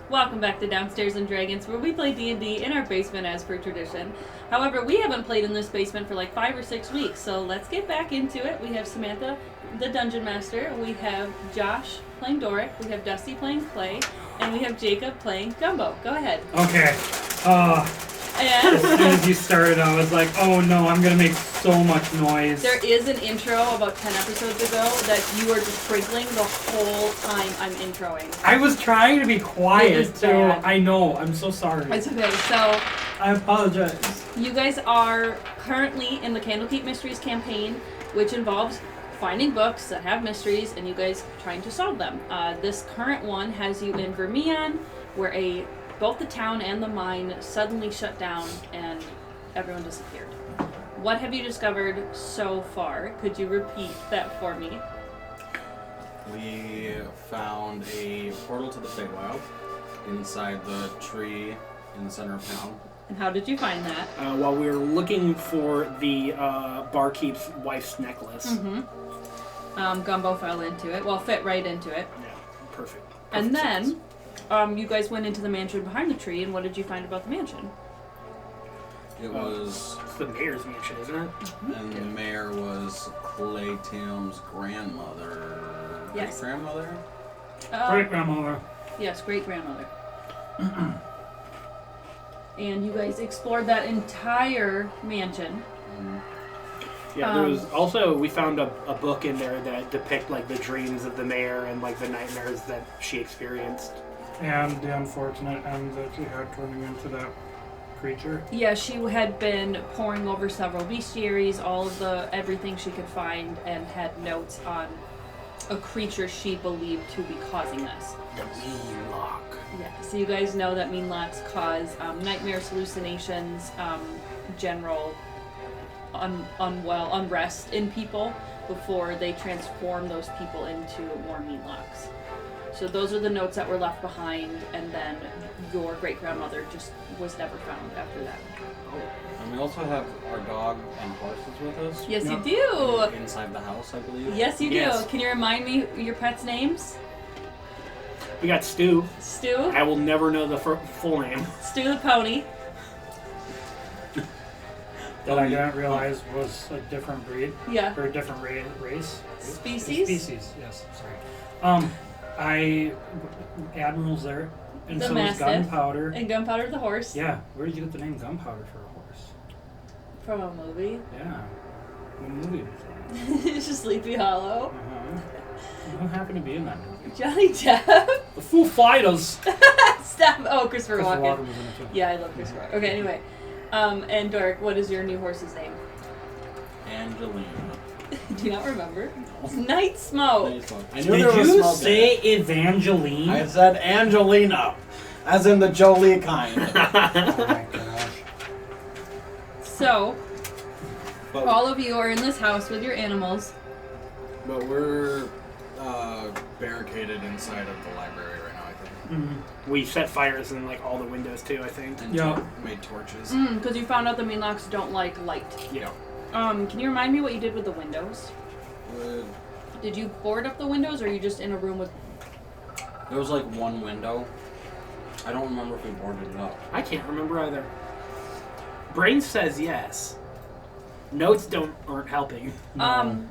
Welcome back to Downstairs and Dragons, where we play D&D in our basement as per tradition. However, we haven't played in this basement for like 5 or 6 weeks, so let's get back into it. We have Samantha, the Dungeon Master, we have Josh playing Doric, we have Dusty playing Clay, and we have Jacob playing Gumbo. Go ahead. Okay. As soon as you started, I was like, oh no, I'm going to make so much noise. There is an intro about 10 episodes ago that you are just sprinkling the whole time I'm introing. I was trying to be quiet, too. Bad. I know. I'm so sorry. It's okay. So, I apologize. you guys are currently in the Candlekeep Mysteries campaign, which involves finding books that have mysteries and you guys trying to solve them. This current one has you in Vermillon, where both the town and the mine suddenly shut down and everyone disappeared. What have you discovered so far? Could you repeat that for me? We found a portal to the Feywild inside the tree in the center of town. And how did you find that? While we were looking for the barkeep's wife's necklace. Mm-hmm. Gumbo fell into it. Well, fit right into it. Yeah, perfect. And then, you guys went into the mansion behind the tree, and what did you find about the mansion? It was... It's the mayor's mansion, isn't it? And the mayor was Clay Tim's grandmother. Yes. Great-grandmother? Great-grandmother. Yes, great-grandmother. And you guys explored that entire mansion. Yeah, there was also, we found a book in there that depict like the dreams of the mayor and like the nightmares that she experienced. And the unfortunate end that she had turning into that creature. Yeah, she had been poring over several bestiaries, all of everything she could find, and had notes on a creature she believed to be causing this. The mean lock. Yeah, so you guys know that mean locks cause nightmares, hallucinations, general unrest in people before they transform those people into more mean locks. So those are the notes that were left behind, and then your great-grandmother just was never found after that. Oh. And we also have our dog and horses with us. Yes, you do! Inside the house, I believe. Yes, you Yes. do. Can you remind me your pets' names? We got Stu. Stu? I will never know the full name. Stu the pony. That I didn't realize was a different breed. Yeah. Or a different race. Species? Species, yes. Sorry. Admiral's there. And The so Mastiff. is Gunpowder. And Gunpowder the horse. Yeah. Where did you get the name Gunpowder for a horse? From a movie. Yeah. What movie was that? It's just Sleepy Hollow. Who happened to be in that movie? Johnny Depp. The Foo Fighters. Stop. Oh, Christopher Walken Walken. was in it too. Yeah, I love Christopher Walken. Okay, anyway. And Dork, what is your new horse's name? Angelina. Do you not remember? It's Night Smoke. I knew Did there was you smoke say in it. Evangeline? I said Angelina. As in the Jolie kind. Oh my gosh. So, But, all of you are in this house with your animals. but we're barricaded inside of the library right now, I think. Mm-hmm. We set fires in like all the windows too, I think. And Yeah. made torches. Because you found out the mean locks don't like light. Yeah. Can you remind me what you did with the windows? Would- Did you board up the windows, or are you just in a room with... There was like one window. I don't remember if we boarded it up. I can't remember either. Brain says yes. Notes aren't helping. No.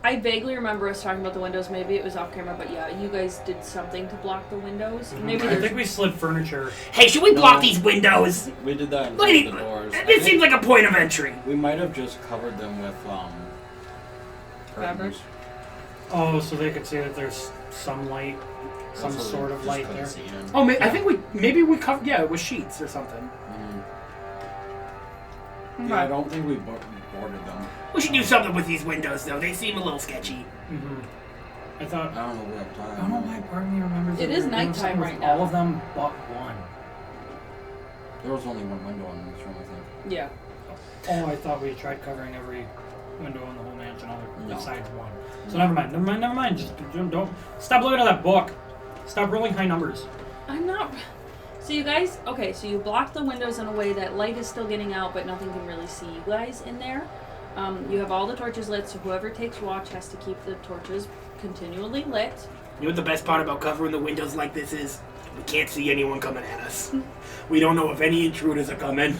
I vaguely remember us talking about the windows. Maybe it was off camera, but yeah, you guys did something to block the windows. Maybe I there's... think we slid furniture. Hey, should we block these windows? We did that Look in at the doors. I This think seems like a point of entry. we might have just covered them with Fabric? curtains. Oh, so they could see that there's some light, some Also, sort we of just light couldn't there. see in. Oh, I think we covered, yeah, with sheets or something. Yeah, I don't think we boarded them. We should do something with these windows, though. They seem a little sketchy. I thought. I don't know if we have time. I don't know why part of me remembers. It that is we were doing nighttime something with right now. All of them but one. There was only one window in this room, I think. Yeah. Oh, I thought we tried covering every window in the whole mansion, No. besides one. So never mind. Just don't stop looking at that book. Stop rolling high numbers. I'm not... So you guys... Okay, so you block the windows in a way that light is still getting out, but nothing can really see you guys in there. You have all the torches lit, so whoever takes watch has to keep the torches continually lit. You know what the best part about covering the windows like this is? We can't see anyone coming at us. We don't know if any intruders are coming.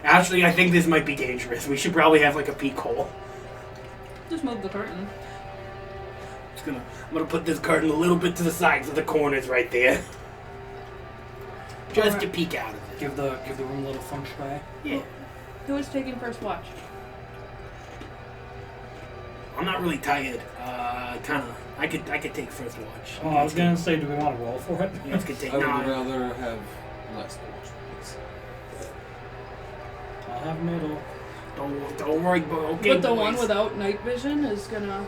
Actually, I think this might be dangerous. We should probably have like a peek hole. Just move the curtain. I'm gonna put this curtain a little bit to the sides of the corners right there. Just to peek out of it. Give the room a little feng shui. Yeah. Who is taking first watch? I'm not really tired. I could take first watch. Oh, I was gonna say, do we want to roll for it? You guys could take. I would No, rather have less watch, please. I'll have middle. don't worry, but okay. But the boys. one without night vision is gonna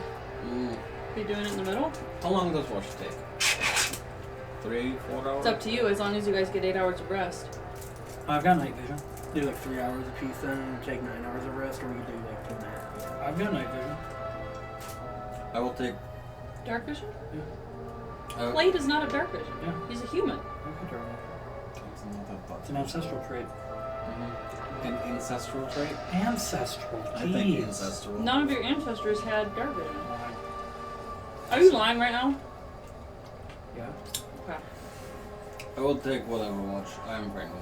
Mm. be doing it in the middle? How long does watch take? 3, 4 hours? It's up to you, as long as you guys get 8 hours of rest. I've got night vision. do like 3 hours a piece, then take 9 hours of rest, or we could do like 2.5. I've got night vision. I will take. Dark vision? Uh, Blade is not a dark vision. Yeah. He's a human. I can turn it. It's not that bad. It's an ancestral trait. An ancestral trait? Ancestral. I think Jeez. ancestral. None of your ancestors had dark vision. Are you lying right now? Yeah. Okay. I will take whatever watch. I am friendly.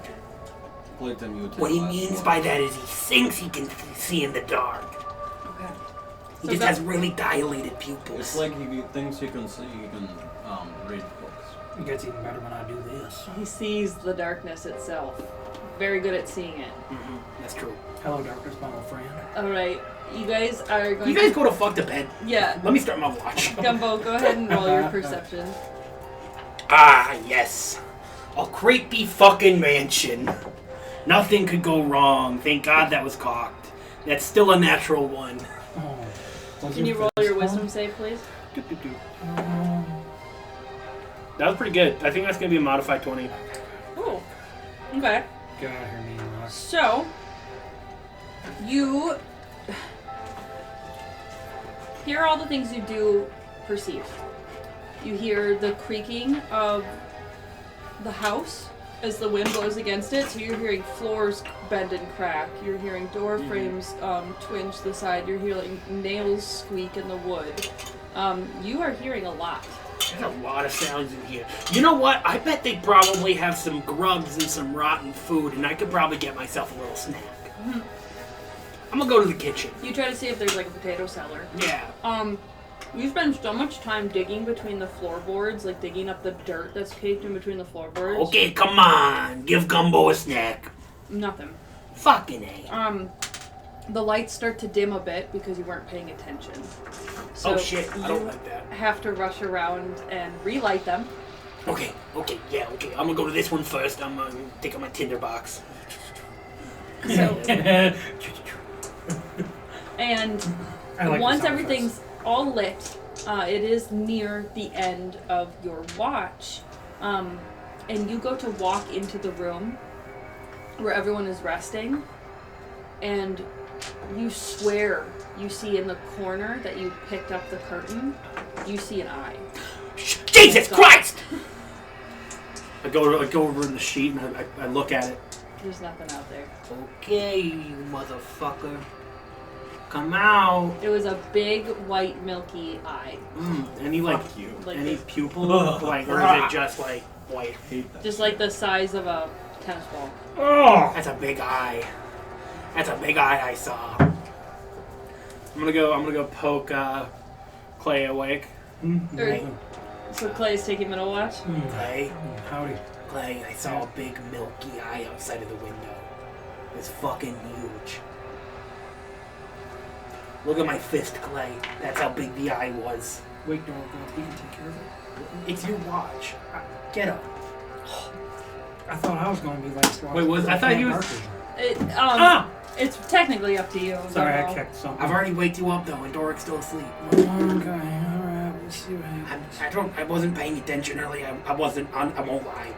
Clayton, you take What he last means watch. by that is he thinks he can see in the dark. Okay. He So just that- has really dilated pupils. It's like he thinks he can see, he can read books. It gets even better when I do this. He sees the darkness itself. Very good at seeing it. That's true. Hello, darkness, my old friend. Alright, you guys are going You guys go to fuck to bed. Yeah. Let me start my watch. Gumbo, go ahead and roll your perception. Ah, yes. A creepy fucking mansion. Nothing could go wrong. Thank God that was cocked. That's still a natural one. Oh. Can you roll your wisdom save, please? That was pretty good. I think that's going to be a modified 20. Oh. Okay. God, hear me knock. So, you hear all the things you do perceive. You hear the creaking of the house as the wind blows against it, so you're hearing floors bend and crack. You're hearing door frames twinge to the side. You're hearing nails squeak in the wood. You are hearing a lot. There's a lot of sounds in here. You know what? I bet they probably have some grubs and some rotten food, and I could probably get myself a little snack. I'm gonna go to the kitchen. You try to see if there's like a potato cellar. Yeah. You spend so much time digging between the floorboards, like digging up the dirt that's caked in between the floorboards. Okay, come on. Give Gumbo a snack. Nothing. Fucking A. The lights start to dim a bit because you weren't paying attention. So Oh shit, I don't you like that. have to rush around and relight them. Okay, I'm gonna go to this one first. I'm gonna take out my tinder box. So, and I like the once sound everything's all lit, it is near the end of your watch, and you go to walk into the room where everyone is resting, and you swear you see in the corner that you picked up the curtain, you see an eye. Jesus Christ! I go over in the sheet and I look at it. There's nothing out there. Okay, you motherfucker. Come out. It was a big, white, milky eye. Any like Fuck you. Like any this. pupil? Like, or is it just like white? Hate that. Just like the size of a tennis ball. Oh! That's a big eye. That's a big eye I saw. I'm gonna go poke Clay awake. Alright. So Clay's taking middle watch. Clay, Howdy. Clay, I saw a big milky eye outside of the window. It's fucking huge. Look at my fist, Clay. That's how big the eye was. Wait, no, we can take care of it. It's your watch. Get up. I thought I was going to be like strong. Wait, I thought you was- It's technically up to you. Sorry, Gumbo. I kicked something. I've already waked you up though, and Doric's still asleep. Okay, alright, we'll see what happens. I wasn't paying attention earlier. I won't lie.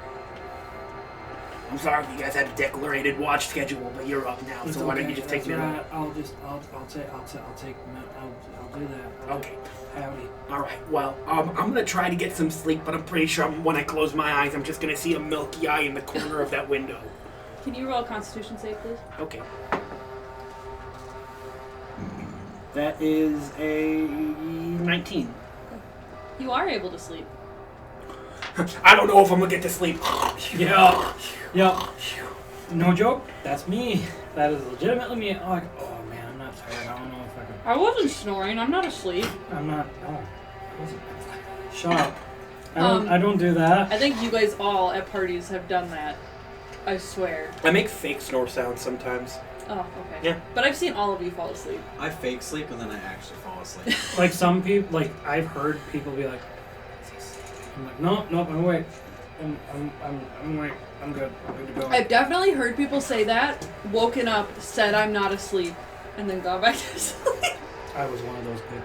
I'm sorry if you guys had a declarated watch schedule, but you're up now. It's So why don't okay, you just take that's me right. out? I'll do that. Okay. Howdy. All right. Well, I'm gonna try to get some sleep, but I'm pretty sure when I close my eyes, I'm just gonna see a milky eye in the corner of that window. Can you roll a Constitution save, please? Okay. That is a 19. You are able to sleep. I don't know if I'm gonna get to sleep. Yeah. Yep. No joke. That's me. That is legitimately me. Oh, oh man, I'm not tired. I don't know if I can. I wasn't snoring. I'm not asleep. I'm not. Oh. I wasn't. Shut up. I don't do that. I think you guys all at parties have done that. I swear. I make fake snore sounds sometimes. Oh, okay. Yeah. But I've seen all of you fall asleep. I fake sleep and then I actually fall asleep. Like some people, like I've heard people be like, I'm like, no, I'm awake. I'm awake. I'm good. I'm good to go. I've definitely heard people say that, woken up, said I'm not asleep, and then gone back to sleep. I was one of those people.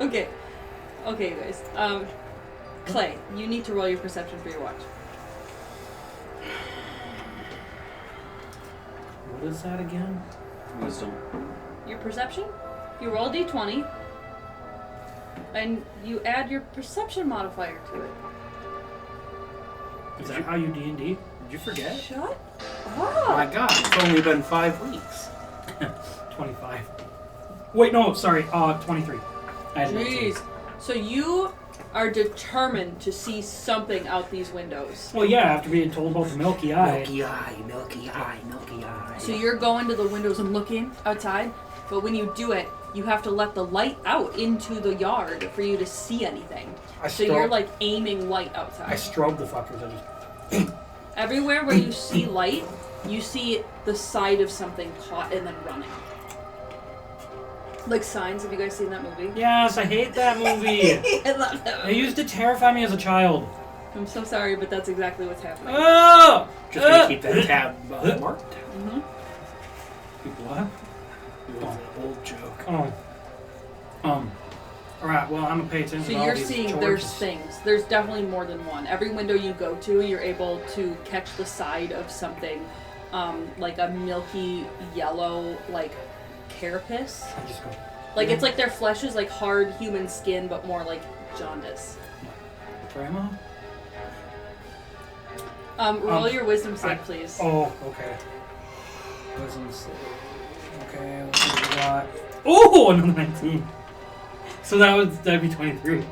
Okay. Okay, you guys. Clay, you need to roll your perception for your watch. What is that again? Wisdom. Your perception? You roll a d20, and you add your perception modifier to it. Is that how you D&D? Did you forget? Shut Oh my up! god, it's only been 5 weeks. 25. Wait, no, sorry. 23. I had 19. Jeez. So you are determined to see something out these windows. Well, yeah, after being told about the milky eye. Milky eye, milky eye, milky eye. So you're going to the windows and looking outside, but when you do it, you have to let the light out into the yard for you to see anything. So you're like aiming light outside. I strobe the fuckers. I just. Everywhere where you see light, you see the side of something caught and then running. Like Signs, have you guys seen that movie? Yes, I hate that movie. I love that It movie. used to terrify me as a child. I'm so sorry, but that's exactly what's happening. Oh! Just gonna keep that tab marked. Mm-hmm. What? It was an old joke. Oh. Alright, well, I'm gonna pay attention So to all you're these seeing torches. there's things. There's definitely more than one. Every window you go to, you're able to catch the side of something, like a milky yellow, like carapace. I just go, Like it's like their flesh is like hard human skin, but more like jaundice. Grandma? Roll your wisdom save, please. Oh, okay. Wisdom save. Okay, let's see what we got. Oh, another 19. So that'd be 23.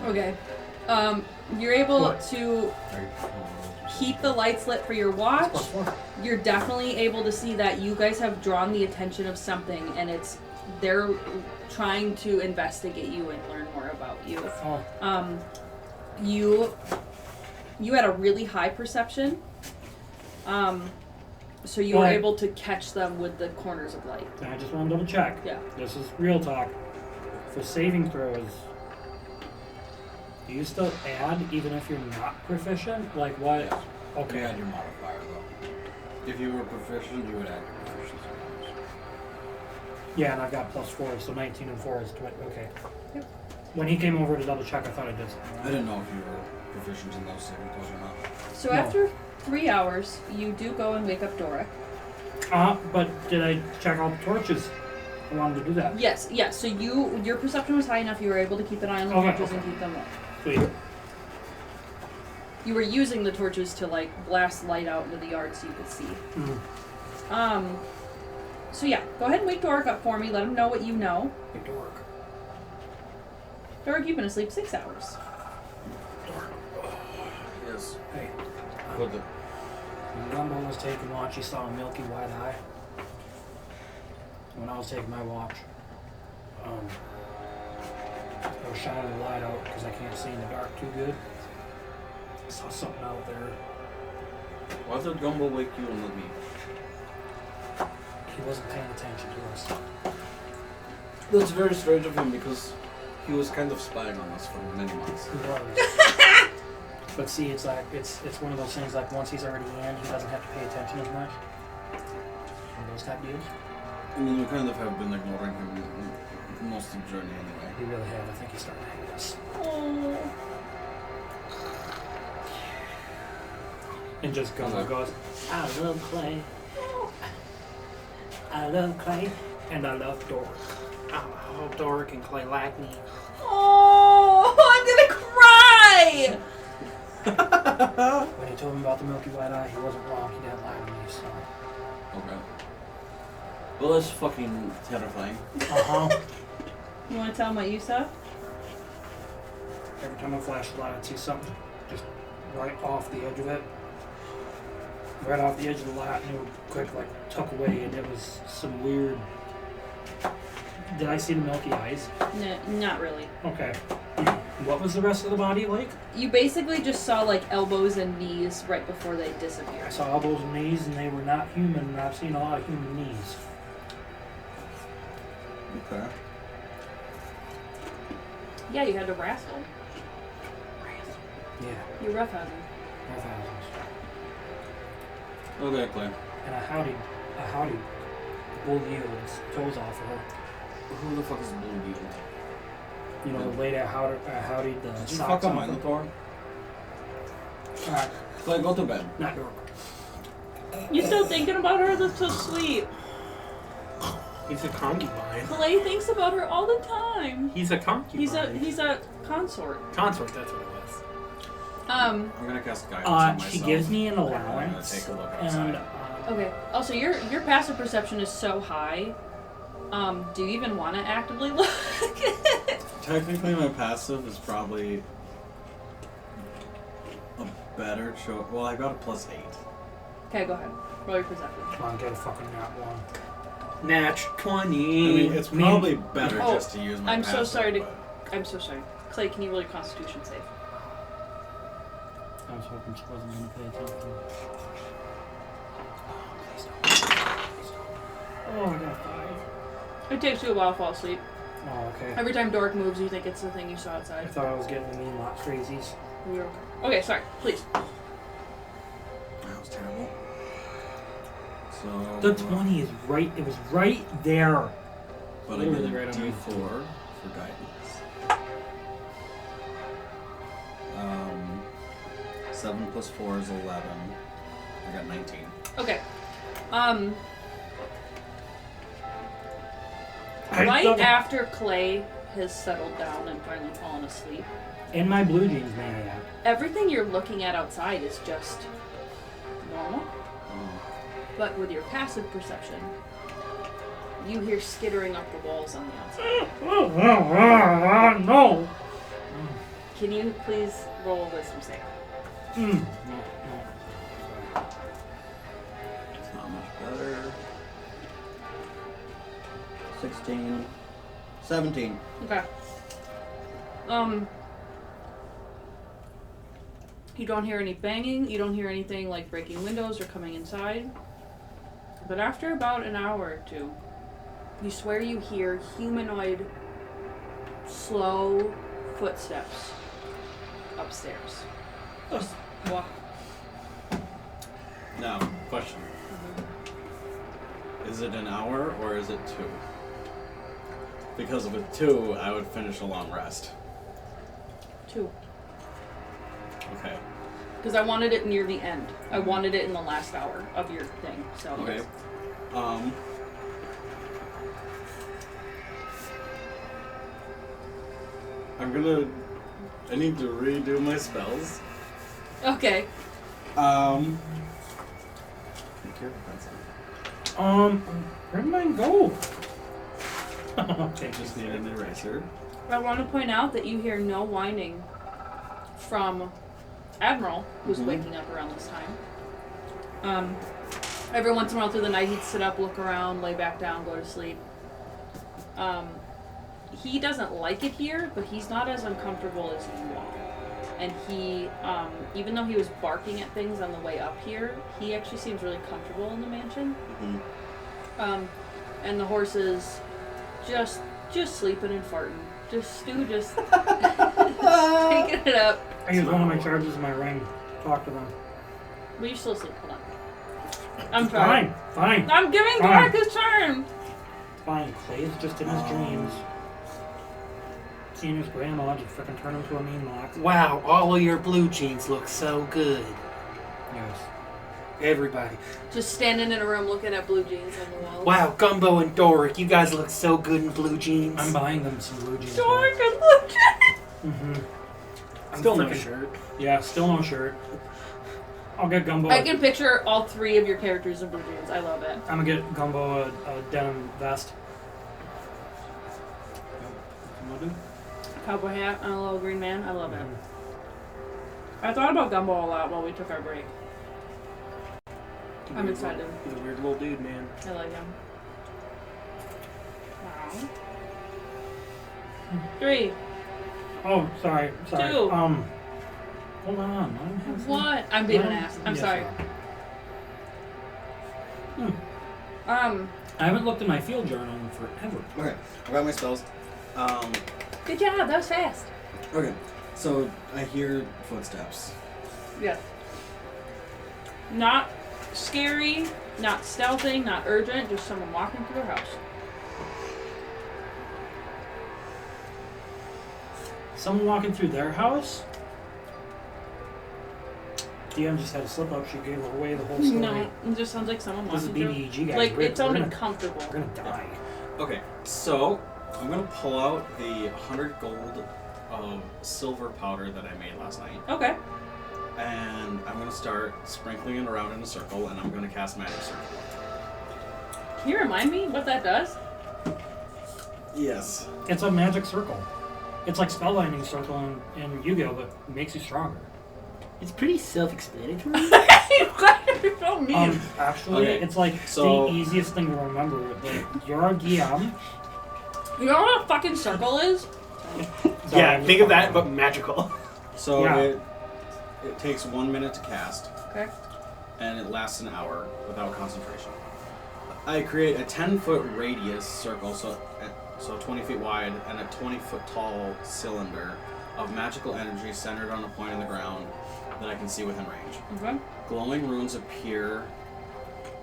Okay. You're able What? to keep the lights lit for your watch. Plus 4. You're definitely able to see that you guys have drawn the attention of something, and they're trying to investigate you and learn more about you. Oh. You had a really high perception, so you were Right. able to catch them with the corners of light. I just want to double check. Yeah. This is real talk. For saving throws, do you still add even if you're not proficient? Like what? Yes. Okay. You add your modifier though. If you were proficient, you would add your proficiency bonus. Yeah, and I've got plus 4, so 19 and 4 is 20. Okay. Yep. When he came over to double check, I thought I did. I didn't know if you were proficient in those saving throws or not. So No. after 3 hours, you do go and wake up Dora. But did I check all the torches? I wanted to do that. Yes, yes. So your perception was high enough. You were able to keep an eye on the Okay, torches okay. and keep them lit. Sweet. You were using the torches to like blast light out into the yard so you could see. Mm. So yeah, go ahead and wake Doric up for me. Let him know what you know. Hey, dork. Doric, you've been asleep 6 hours. Yes. Hey. With the When Gumbo was taking watch, he saw a milky white eye. When I was taking my watch, I was shining the light out because I can't see in the dark too good. I saw something out there. why did Gumbo wake you and not me? He wasn't paying attention to us. That's very strange of him because he was kind of spying on us for many months. He was. But see, it's like it's one of those things like once he's already in, he doesn't have to pay attention as much. One of those type deals. I mean, you kind of have been ignoring him most of the journey anyway. He really have. I think he's starting to hate us. And just Gumbo goes, I love Clay. I love Clay. And I love Dora. Oh, Doric and Clay like me. Oh, I'm gonna cry! When he told him about the milky white eye, he wasn't wrong. He didn't lie to me, so. Okay. Well, that's fucking terrifying. Uh-huh. You want to tell him what you saw? every time I flashed the light, I'd see something just right off the edge of it. Right off the edge of the light, and it would quick, like, tuck away, and it was some weird... Did I see the milky eyes? No, not really. Okay. What was the rest of the body like? You basically just saw like elbows and knees right before they I disappeared. saw elbows and knees, and they were not human, and I've seen a lot of human knees. Okay. Yeah, you had to wrestle. Yeah, You roughhousing. no thousands. Okay, Clay. And a howdy, bull yields toes off of her. Who the fuck is Blue Beetle? You know, the lady howdy the Did you socks fuck up off my her. Thor? Alright, Clay, go to bed. not your. You still thinking about her? That's so sweet. He's a concubine. Clay thinks about her all the time. He's a concubine. He's a consort. consort. That's what it was. Um. I'm gonna cast guidance on myself. She gives me an I'm gonna allowance, take a look and outside. Okay. Also, your passive perception is so high. Do you even want to actively look? Technically, my passive is probably a better choice. Well, I got a +8. Okay, go ahead. Roll your perception. come on, get a fucking nat one. Natch 20. I mean, it's probably better Oh, just to use my I'm passive. so sorry to- but- I'm so sorry. Clay, can you roll your Constitution save? I was hoping she wasn't going to pay attention. Oh, I got a 5. It takes you a while to fall asleep. Oh, okay. Every time Dork moves, you think it's the thing you saw I outside. thought I was getting the mean lot crazies. You're okay. Okay, sorry. Please. That was terrible. So. The 20 is right, it was right there. But I get a Literally right on my- D4 for guidance. 7 + 4 is 11. I got 19. Okay. I Right thought- after Clay has settled down and finally fallen asleep, In my blue jeans, may I add. everything you're looking at outside is just normal. But with your passive perception, you hear skittering up the walls on the outside. No! Can you please roll a wisdom save? No. It's not much better. 16. 17. Okay. You don't hear any banging, you don't hear anything like breaking windows or coming inside. But after about an hour or two, you swear you hear humanoid, slow footsteps upstairs. Just walk. Now, question. Is it an hour or is it 2? Because if it's 2, I would finish a long rest. 2. Okay. Because I wanted it near the end. I wanted it in the last hour of your thing. So Okay. I need to redo my spells. Okay. Where'd mine go? Okay, just need an eraser. I want to point out that you hear no whining from Admiral, who's waking up around this time. Every once in a while through the night, he'd sit up, look around, lay back down, go to sleep. He doesn't like it here, but he's not as uncomfortable as you are. And he, even though he was barking at things on the way up here, he actually seems really comfortable in the mansion. And the horses just sleeping and farting. Stu just taking it up. I used one of my charges in my ring. Talk to them. But you're still asleep. Hold on. I'm sorry. Fine. I'm giving Fine. Dork his turn. Fine. Clay is just in his dreams. Seeing his grandma just freaking turn him to a mean mock. Wow, all of your blue jeans look so good. Yes. Everybody. Just standing in a room looking at blue jeans on the wall. Wow, Gumbo and Doric, you guys look so good in blue jeans. I'm buying them some blue jeans. Dork and blue jeans. Still no freaking- shirt. Yeah, still no shirt. I'll get Gumbo. I can picture all 3 of your characters in blue jeans. I love it. I'm gonna get Gumbo a denim vest. Cowboy hat and a little green man. I love it. I thought about Gumball a lot while we took our break. I'm excited. He's a weird little dude, man. I like him. Wow. 3. Oh, sorry. 2. Hold on. What? I'm being an ass. I'm sorry. I haven't looked at my field journal in forever. Okay, I got my spells. Good job. That was fast. Okay, so I hear footsteps. Yes. Not scary, not stealthing, not urgent, just someone walking through their house. Someone walking through their house? DM just had a slip up. She gave away the whole story. No, it just sounds like someone This is walking through. BBEG, guys. Like, We're it sounded gonna- comfortable. We're gonna die. Okay, so I'm gonna pull out the 100 gold of silver powder that I made last night, Okay. and I'm gonna start sprinkling it around in a circle, and I'm gonna cast Magic Circle. Can you remind me what that does? Yes. It's a magic circle. It's like spellbinding circle in Yu-Gi-Oh, but it makes you stronger. It's pretty self-explanatory. You guys are so mean. Actually, Okay, it's like so- the easiest thing to remember. Like, you're a DM. You know what a fucking circle is? Sorry, Yeah, I'm think just of that, fucking- but magical. So Yeah. it takes 1 minute to cast, Okay. and it lasts an hour without concentration. I create a 10-foot radius circle, so 20 feet wide, and a 20-foot tall cylinder of magical energy centered on a point in the ground that I can see within range. Okay. Glowing runes appear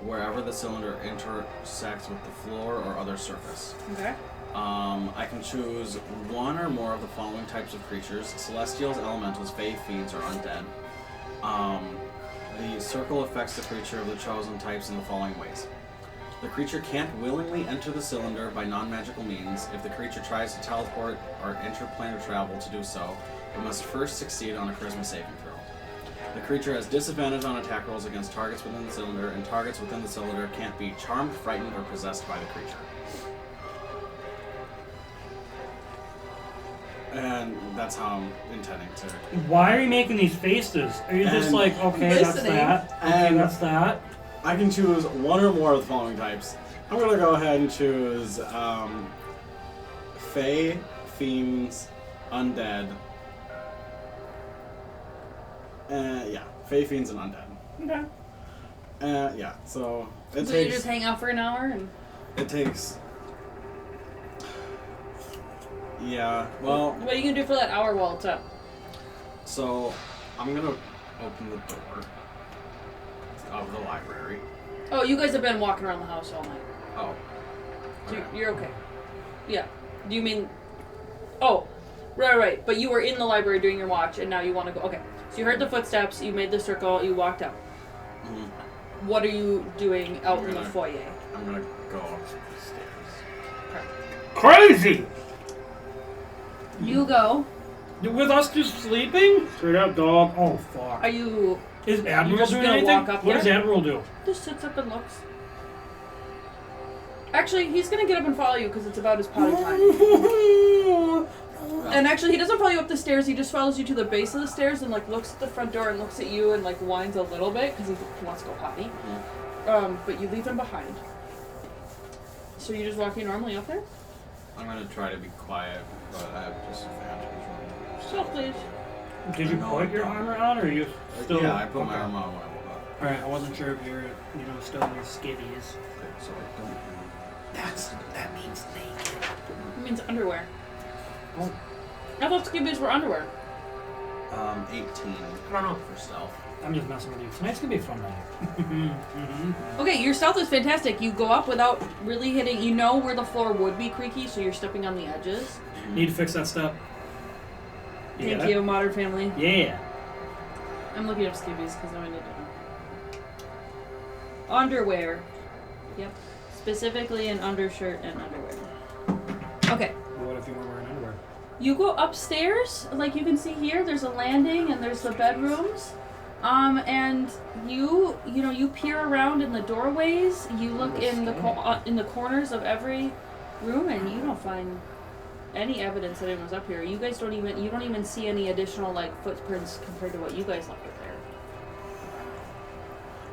wherever the cylinder intersects with the floor or other surface. Okay. I can choose one or more of the following types of creatures: celestials, elementals, fae, fiends, or undead. The circle affects the creature of the chosen types in the following ways. The creature can't willingly enter the cylinder by non-magical means. If the creature tries to teleport or interplanar travel to do so, it must first succeed on a charisma saving throw. The creature has disadvantage on attack rolls against targets within the cylinder, and targets within the cylinder can't be charmed, frightened, or possessed by the creature. And that's how I'm intending to. Why are you making these faces? Are you just And- like, okay, that's Listening. that. Okay, And- that's that. I can choose one or more of the following types. I'm gonna go ahead and choose Fae, Fiends, Undead. Yeah, Fae, Fiends, and Undead. Okay. Yeah, so it So you takes. just hang out for an hour and. It takes. Yeah, well, What are you gonna do for that hour while it's up? so I'm gonna open the door of the library. Oh, you guys have been walking around the house all night. Oh. So Okay. you're okay. Yeah. Do you mean? Oh, right. But you were in the library doing your watch, and now you want to go. Okay. So you heard the footsteps. You made the circle. You walked out. Mhm. What are you doing out in the Gonna- foyer? I'm gonna go upstairs. Crazy! You go. With us just sleeping? Straight up, dog. Oh, fuck. Are you Is Admiral just doing gonna anything? walk up What does there? Admiral do? just sits up and looks? Actually, he's gonna get up and follow you because it's about his potty time. And actually, he doesn't follow you up the stairs. He just follows you to the base of the stairs and like looks at the front door and looks at you and like whines a little bit because he wants to go potty. But you leave him behind. So you're just walking normally up there? I'm gonna try to be quiet, but I have disadvantage. So please. Did you No, put your I don't. armor on, or are you still? Yeah, I put my Okay. arm on when I woke up. Alright, I wasn't sure if you were, still in your skivvies. Okay, so I don't That means naked. It means underwear. Oh. I thought skibbies were underwear. 18 I don't know. for stealth. I'm just messing with you. Tonight's gonna be a fun night. Okay, your stealth is fantastic. You go up without really hitting. You know where the floor would be creaky, so you're stepping on the edges. Need to fix that step. Thank Yeah. you, Modern Family. Yeah. I'm looking up skibbies because now I need to know. Underwear. Yep. Specifically an undershirt and underwear. Okay. What if you weren't wearing underwear? You go upstairs, like you can see here, there's a landing and there's the bedrooms. And you peer around in the doorways, you look in the corners of every room and you don't find any evidence that anyone was up here. You guys don't even see any additional like footprints compared to what you guys left up there.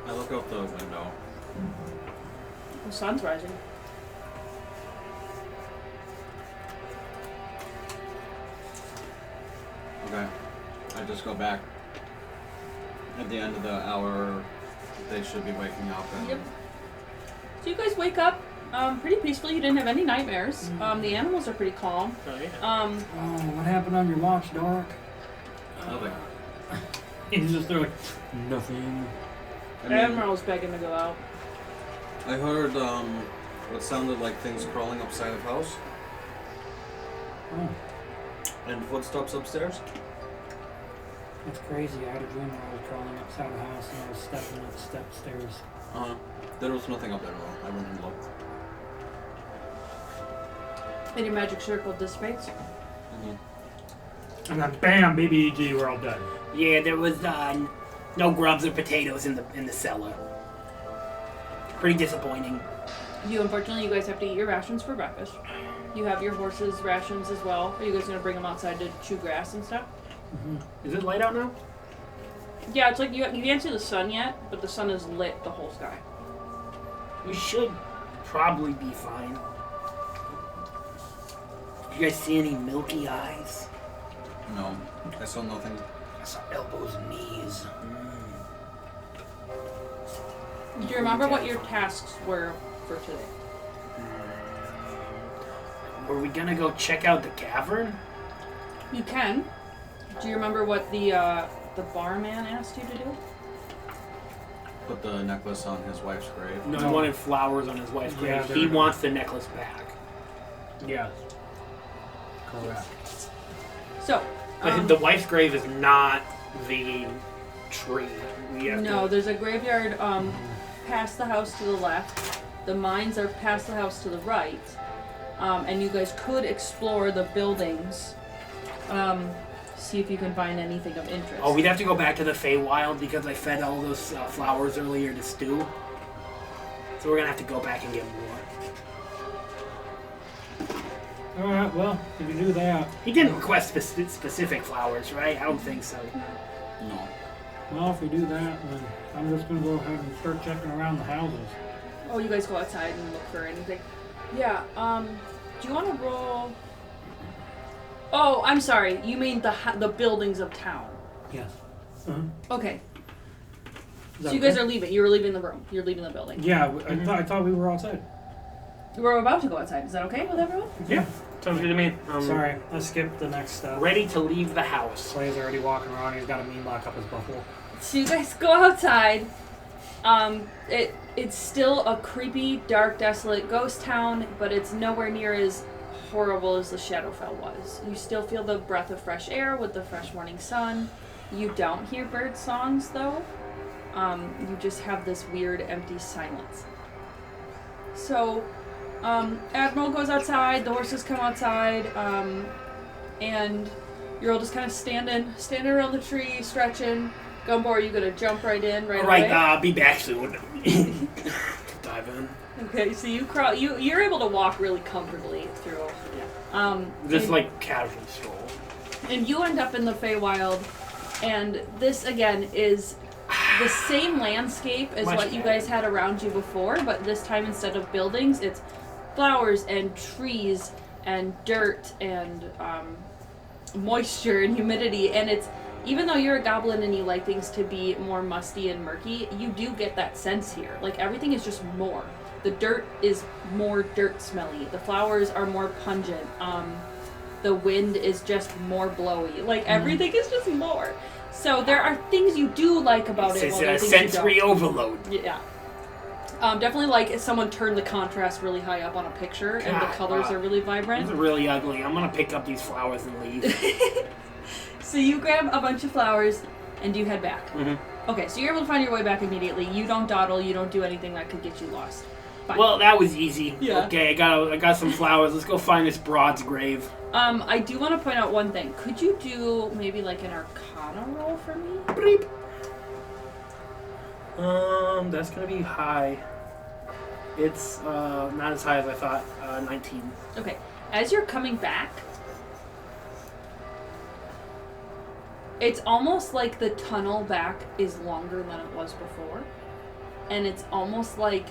I look out the window. The sun's rising. Okay. I just go back. At the end of the hour, they should be waking up. And Yep. So you guys wake up pretty peacefully. You didn't have any nightmares. The animals are pretty calm. Oh, yeah. Oh, what happened on your watch, Dork? Nothing. He's just there like, nothing. I mean, Admiral's begging to go out. I heard what sounded like things crawling upside of house Oh, and footsteps upstairs. that's crazy. I had a dream where I was crawling upside the house and I was stepping up stairs. There was nothing up there though. I went and looked. And your magic circle dissipates. And then bam, baby EG, we're all dead. Yeah, there was no grubs or potatoes in the cellar. Pretty disappointing. Unfortunately, you guys have to eat your rations for breakfast. You have your horses' rations as well. Are you guys gonna bring them outside to chew grass and stuff? Is it light out now? Yeah, it's like you can't see the sun yet, but the sun has lit the whole sky. We should probably be fine. You guys see any milky eyes? No, I saw nothing. I saw elbows and knees. Do you remember what your tasks were for today? Were we gonna go check out the cavern? You can. Do you remember what the barman asked you to do? Put the necklace on his wife's grave. No, he wanted flowers on his wife's Yeah, grave. He wants the necklace back. Yes. Correct. So, The wife's grave is not the tree. We have no, to... there's a graveyard past the house to the left. The mines are past the house to the right. And you guys could explore the buildings. See if you can find anything of interest. Oh, we'd have to go back to the Feywild because I fed all those flowers earlier to Stu. So we're gonna have to go back and get more. Alright, well, if you do that. He didn't request specific flowers, right? I don't think so. No. Well, if we do that, then I'm just gonna go ahead and start checking around the houses. Oh, you guys go outside and look for anything. Yeah. Do you want to roll? Oh, I'm sorry. You mean the buildings of town? Yes. Okay. Is So that you guys okay? are leaving. You were leaving the room. You're leaving the building. Yeah, I thought we were outside. We're about to go outside. Is that okay with everyone? Yeah, sounds good to me. Sorry, let's skip the next step. Ready to leave the house. Slay's already walking around. He's got a mean lock up his buffalo. So you guys go outside. It's still a creepy, dark, desolate ghost town, but it's nowhere near as horrible as the Shadowfell was. You still feel the breath of fresh air with the fresh morning sun. You don't hear bird songs though. You just have this weird empty silence. So, Admiral goes outside, the horses come outside, and you're all just kind of standing around the tree, stretching. Gumbo, are you gonna jump right in right away? Alright, be back soon. Dive in. Okay, so you crawl. You're able to walk really comfortably through. Just and, like casual stroll. and you end up in the Feywild, and this again is the same landscape as Much what you better. guys had around you before, but this time instead of buildings, it's flowers and trees and dirt and moisture and humidity, and it's. Even though you're a goblin and you like things to be more musty and murky, you do get that sense here. Like, everything is just more. The dirt is more dirt smelly. The flowers are more pungent. The wind is just more blowy. Like, everything is just more. So there are things you do like about it. It's while there are a things you sensory don't. overload. Yeah. Definitely like if someone turned the contrast really high up on a picture and the God, colors wow. are really vibrant. It's really ugly. I'm gonna pick up these flowers and leave. So you grab a bunch of flowers and you head back. Mm-hmm. Okay, so you're able to find your way back immediately. You don't dawdle. You don't do anything that could get you lost. Fine. Well, that was easy. Yeah. Okay, I got some flowers. Let's go find this broad's grave. I do want to point out one thing. Could you do maybe like an Arcana roll for me? Bleep. That's gonna be high. It's not as high as I thought. 19. Okay. As you're coming back, It's almost like the tunnel back is longer than it was before. And it's almost like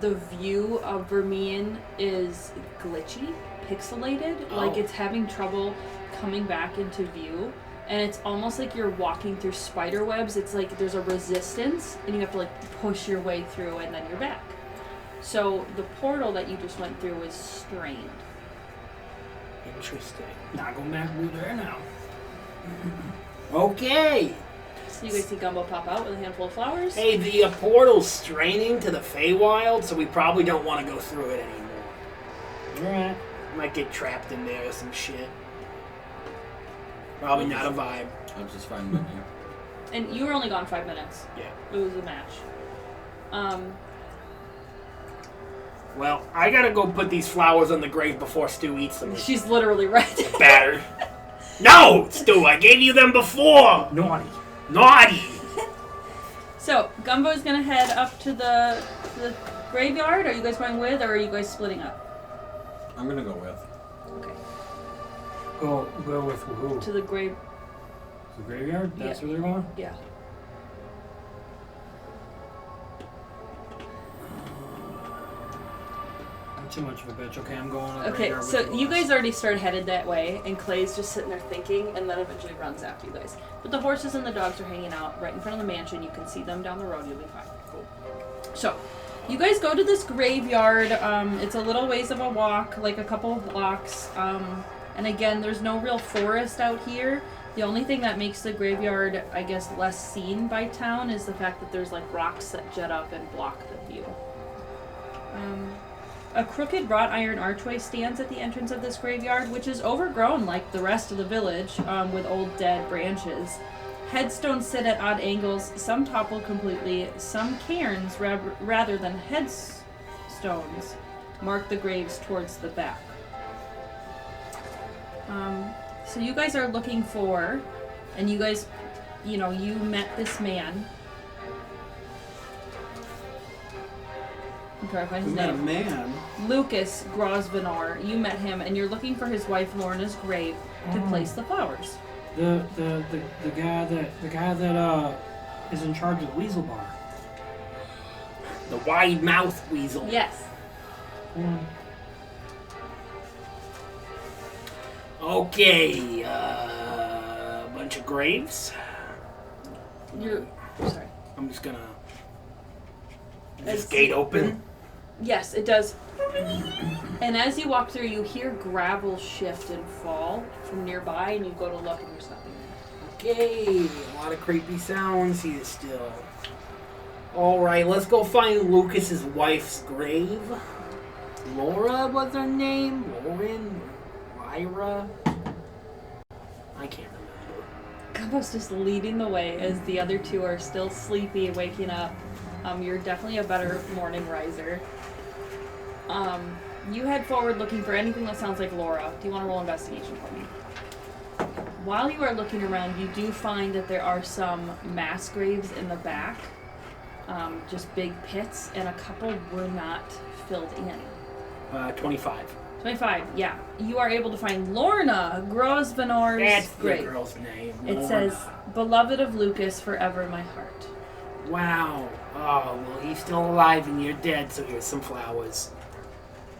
the view of Vermillon is glitchy, pixelated. Like it's having trouble coming back into view. And it's almost like you're walking through spider webs. It's like there's a resistance and you have to like push your way through and then you're back. So the portal that you just went through is strained. Interesting. Not going back through there now. Okay. So you guys see Gumbo pop out with a handful of flowers. Hey, the portal's straining to the Feywild, so we probably don't want to go through it anymore. Alright. Might get trapped in there or some shit. Probably not a vibe. I was just fine with you. And you were only gone 5 minutes. Yeah. It was a match. Well, I gotta go put these flowers on the grave before Stu eats them. She's literally right. Battered. No, Stu, I gave you them before. Naughty. Naughty. So, Gumbo's gonna head up to the graveyard. Are you guys going with, or are you guys splitting up? I'm gonna go with. Okay. Go with who? To the grave. The graveyard? That's Yeah. where they're going? Yeah. Not too much of a bitch. Okay, I'm going to the Okay, graveyard with so the you horse. guys already started headed that way, and Clay's just sitting there thinking, and then eventually runs after you guys. But the horses and the dogs are hanging out right in front of the mansion. You can see them down the road. You'll be fine. Cool. So, you guys go to this graveyard. It's a little ways of a walk, like a couple of blocks. And again, there's no real forest out here. The only thing that makes the graveyard, I guess, less seen by town is the fact that there's like rocks that jet up and block the view. A crooked wrought iron archway stands at the entrance of this graveyard, which is overgrown like the rest of the village, with old dead branches. Headstones sit at odd angles, some toppled completely, some cairns rather than headstones mark the graves towards the back. So you guys are looking for, and you guys, you met this man. I'm trying to find his We met a name. man. Lucas Grosvenor. You met him, and you're looking for his wife Lorna's grave to place the flowers. The guy that is in charge of the Weasel Bar. The wide mouth weasel. Yes. Okay, bunch of graves. You're sorry. I'm just gonna. Is As- this gate open? Yes, it does. And as you walk through, you hear gravel shift and fall from nearby, and you go to look, and there's nothing there. Okay, a lot of creepy sounds here still. Alright, let's go find Lucas's wife's grave. Laura was her name? Lauren? Lyra? I can't remember. Gumbo's just leading the way as the other two are still sleepy, waking up. You're definitely a better morning riser. You head forward looking for anything that sounds like Laura. Do you want to roll investigation for me? While you are looking around, you do find that there are some mass graves in the back. Just big pits, and a couple were not filled in. 25. 25, yeah. You are able to find Lorna Grosvenor's That's the grave. girl's name. It Lorna. says, "Beloved of Lucas, forever my heart." Wow. Oh, well, he's still alive and you're dead, so here's some flowers.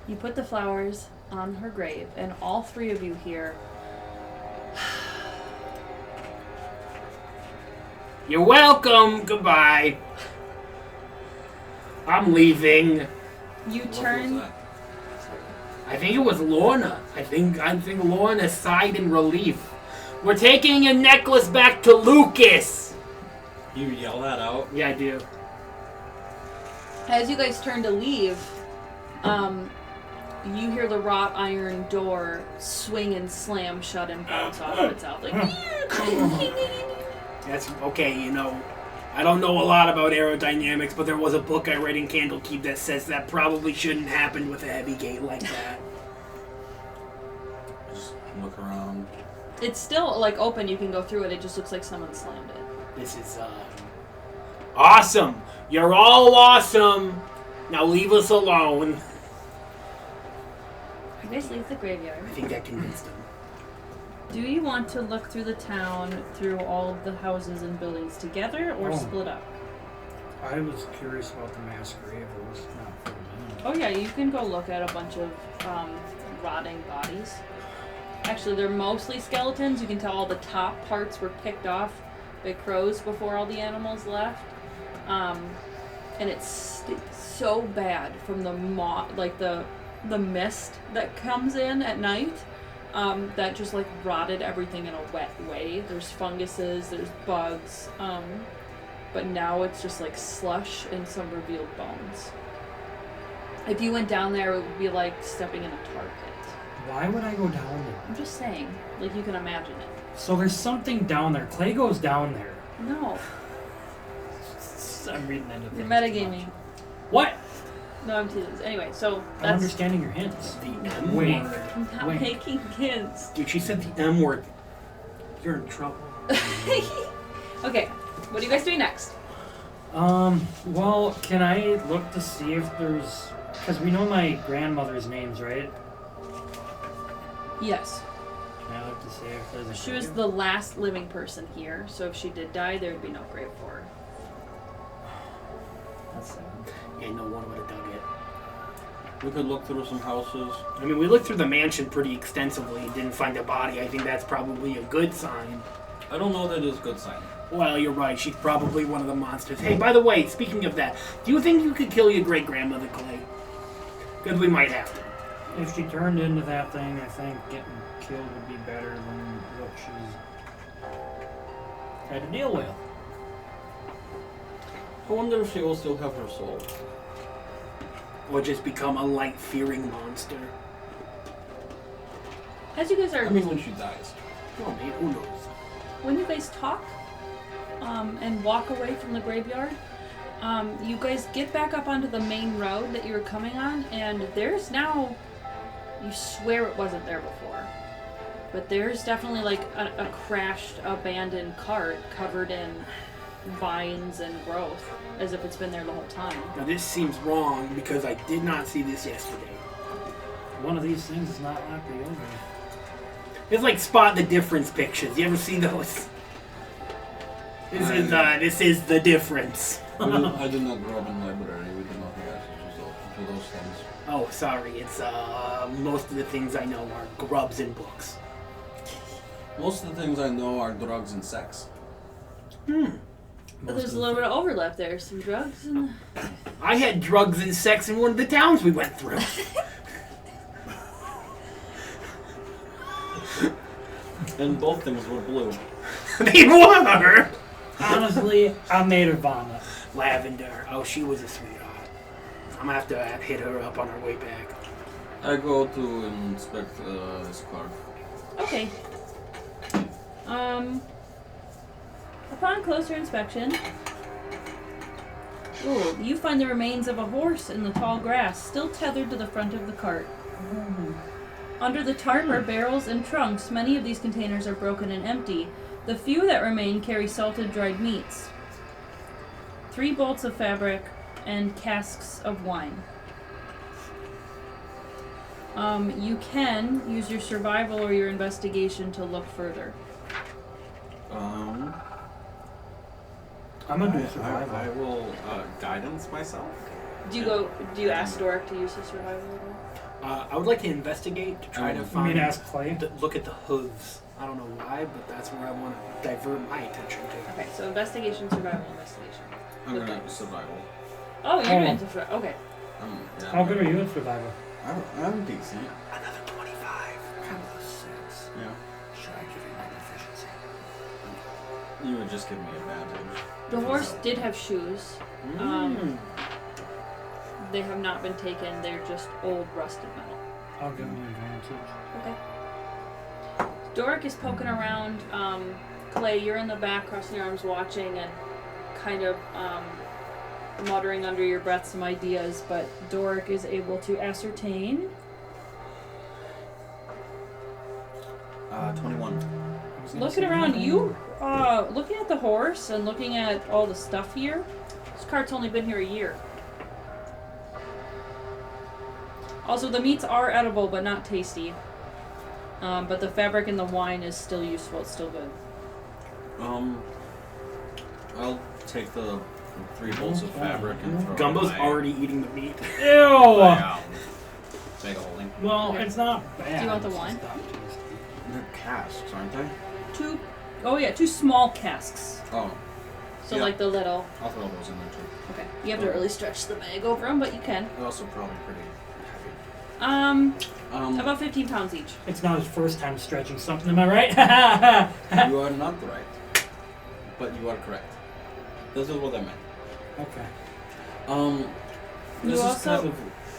You put the flowers on her grave, and all three of you here. You're welcome. Goodbye. I'm leaving. You What was turn. that? I think it was Lorna. I think Lorna sighed in relief. We're taking your necklace back to Lucas. You yell that out. Yeah, I do. As you guys turn to leave, you hear the wrought iron door swing and slam shut and bounce off of itself. Like, That's okay, I don't know a lot about aerodynamics, but there was a book I read in Candlekeep that says that probably shouldn't happen with a heavy gate like that. Just look around. it's still like open. You can go through it. It just looks like someone slammed it. This is awesome. You're all awesome. Now leave us alone. You guys leave the graveyard. I think that convinced him. Do you want to look through the town, through all of the houses and buildings together, or split up? I was curious about the mass grave. It was not for me. Oh yeah, you can go look at a bunch of rotting bodies. Actually, they're mostly skeletons. You can tell all the top parts were picked off by crows before all the animals left. And it's so bad from the the mist that comes in at night. That just like rotted everything in a wet way. There's funguses, there's bugs, but now it's just like slush and some revealed bones. If you went down there, it would be like stepping in a tar pit. Why would I go down there? I'm just saying, like you can imagine it. So there's something down there. Clay goes down there. No, I'm reading into you're things metagaming. too much. What? No, I'm teasing. Anyway, so I'm that's. understanding your hints. The M Wink. word. I'm not Wink. making hints. Dude, she said the M word. You're in trouble. Okay, what are you guys doing next? Well, can I look to see if there's... Because we know my grandmother's names, right? Yes. Can I look to see if there's a She was grave? the last living person here, so if she did die, there would be no grave for her. That's sad. Yeah, no one would have dug it. We could look through some houses. I mean, we looked through the mansion pretty extensively and didn't find a body. I think that's probably a good sign. I don't know that is a good sign. Well, you're right. She's probably one of the monsters. Hey, by the way, speaking of that, do you think you could kill your great-grandmother, Clay? Because we might have to. If she turned into that thing, I think getting killed would be better than what she's had to deal with. I wonder if she will still have her soul. Or just become a light-fearing monster. As you guys are, I mean, when she dies. Oh, man, who knows? when you guys talk, and walk away from the graveyard, you guys get back up onto the main road that you were coming on, and there's now, you swear it wasn't there before, but there's definitely like a crashed, abandoned cart covered in vines and growth, as if it's been there the whole time. Now, this seems wrong because I did not see this yesterday. One of these things is not likely over. It's like spot the difference pictures. You ever see those? This is the difference. I did not grow up in the library. We did not have access to those things. Oh, sorry. It's most of the things I know are grubs and books. Most of the things I know are drugs and sex. But there's a little bit of overlap there. Some drugs and... I had drugs and sex in one of the towns we went through. And both things were blue. They were! Honestly, I made her vomit. Lavender. Oh, she was a sweetheart. I'm gonna have to hit her up on our way back. I go to inspect this car. Okay. Upon closer inspection, you find the remains of a horse in the tall grass, still tethered to the front of the cart. Under the tarp are barrels and trunks. Many of these containers are broken and empty. The few that remain carry salted dried meats, 3 bolts of fabric, and casks of wine. You can use your survival or your investigation to look further. I'm gonna do I survival. will guidance myself. Do you ask Doric to use his survival at all? I would like to investigate to try to You find. mean ask Clay? Look at the hooves. I don't know why, but that's where I want to divert my attention to. Okay, so investigation, survival, investigation. I'm gonna survival. Oh, you're Oh. into survival. Okay. Yeah, How good are you at survival? I'm decent. Another 25. Kind of 6. Yeah. Should I give you my proficiency? You would just give me advantage. The horse did have shoes. They have not been taken. They're just old rusted metal. I'll give me advantage. Okay. Doric is poking around. Clay, you're in the back, crossing your arms, watching and kind of muttering under your breath some ideas, but Doric is able to ascertain. 21. Looking around, you looking at the horse and looking at all the stuff here. This cart's only been here a year. Also, the meats are edible, but not tasty. But the fabric in the wine is still useful. It's still good. I'll take the 3 bolts of fabric and throw Gumbo's it in my, already eating the meat. Ew! my bag of holding. Well, Okay. it's not bad. Do you want the it's wine? just not tasty. They're casks, aren't they? 2. Oh yeah, 2 small casks. Oh, So Yeah. like the little. I'll throw those in there too. Okay. You have to really stretch the bag over them, but you can. They're also probably pretty heavy. About 15 pounds each. It's not his first time stretching something, am I right? You are not right, but you are correct. This is what I meant. Okay. You This is also- kind of.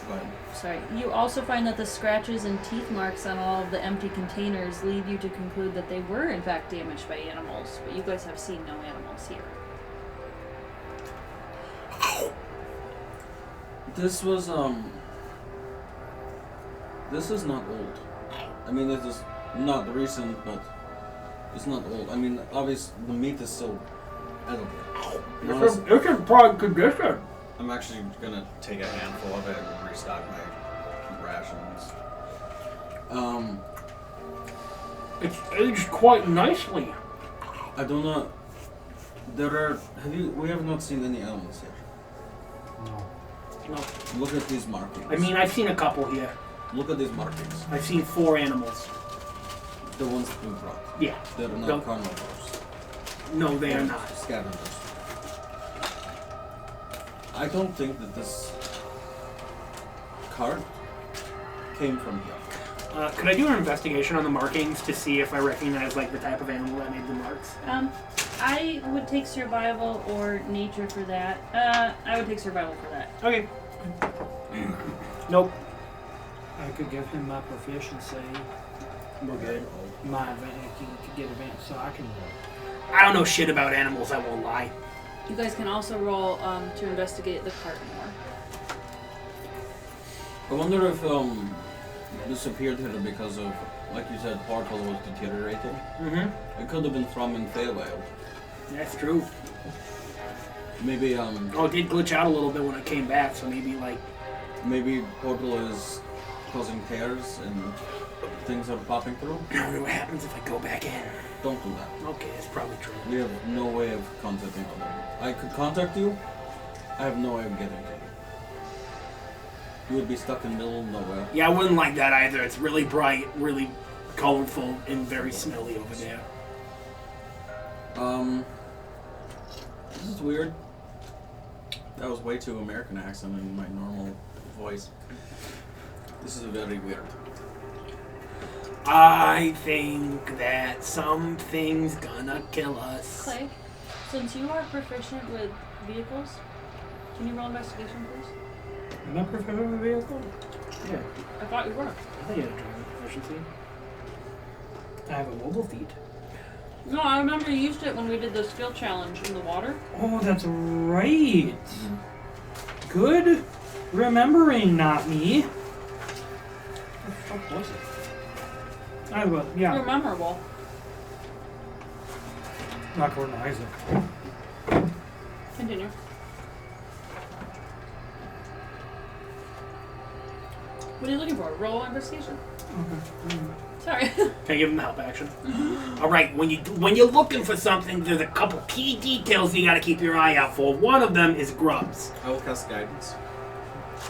Go ahead. Sorry. You also find that the scratches and teeth marks on all of the empty containers lead you to conclude that they were in fact damaged by animals, but you guys have seen no animals here. This was This is not old. I mean, it is not recent, but it's not old. I mean, obviously the meat is still edible. It's in prime condition. I'm actually gonna take a handful of it and restock my rations. It's aged quite nicely. I don't know. We have not seen any animals here. No. No. Look at these markings. I mean, I've seen a couple here. Look at these markings. I've seen 4 animals. The ones we brought. Yeah. They're not Don't- carnivores. No, they are not. Scavengers. I don't think that this card came from here. Could I do an investigation on the markings to see if I recognize like the type of animal that made the marks? I would take survival or nature for that. I would take survival for that. Okay. Nope. I could give him my proficiency. We're good. My advantage. He could get advantage, so I can roll. I don't know shit about animals, I won't lie. You guys can also roll to investigate the cart more. I wonder if this appeared here because of, like you said, Portal was deteriorating. Mm-hmm. It could have been from in Fairvale. That's true. Maybe Oh, it did glitch out a little bit when I came back, so maybe Portal is causing tears and things are popping through. I wonder what happens if I go back in. Don't do that. Okay, that's probably true. We have no way of contacting them. I could contact you. I have no way of getting to you. You would be stuck in the middle of nowhere. Yeah, I wouldn't like that either. It's really bright, really colorful, and very smelly over there. This is weird. That was way too American accent in my normal voice. This is very weird. I think that something's gonna kill us. Clay, since you are proficient with vehicles, can you roll investigation, please? Am I proficient with vehicle? Yeah, I thought you were. I think you had a driving proficiency. I have a mobile feat. No, I remember you used it when we did the skill challenge in the water. Oh, that's right. Good remembering, not me. What the fuck was it? I will, You're yeah. memorable. Not according to Isaac. Continue. What are you looking for? Roll investigation. Sorry. Can I give him the help action? All right, when you're looking for something, there's a couple key details you got to keep your eye out for. One of them is grubs. I will cast guidance.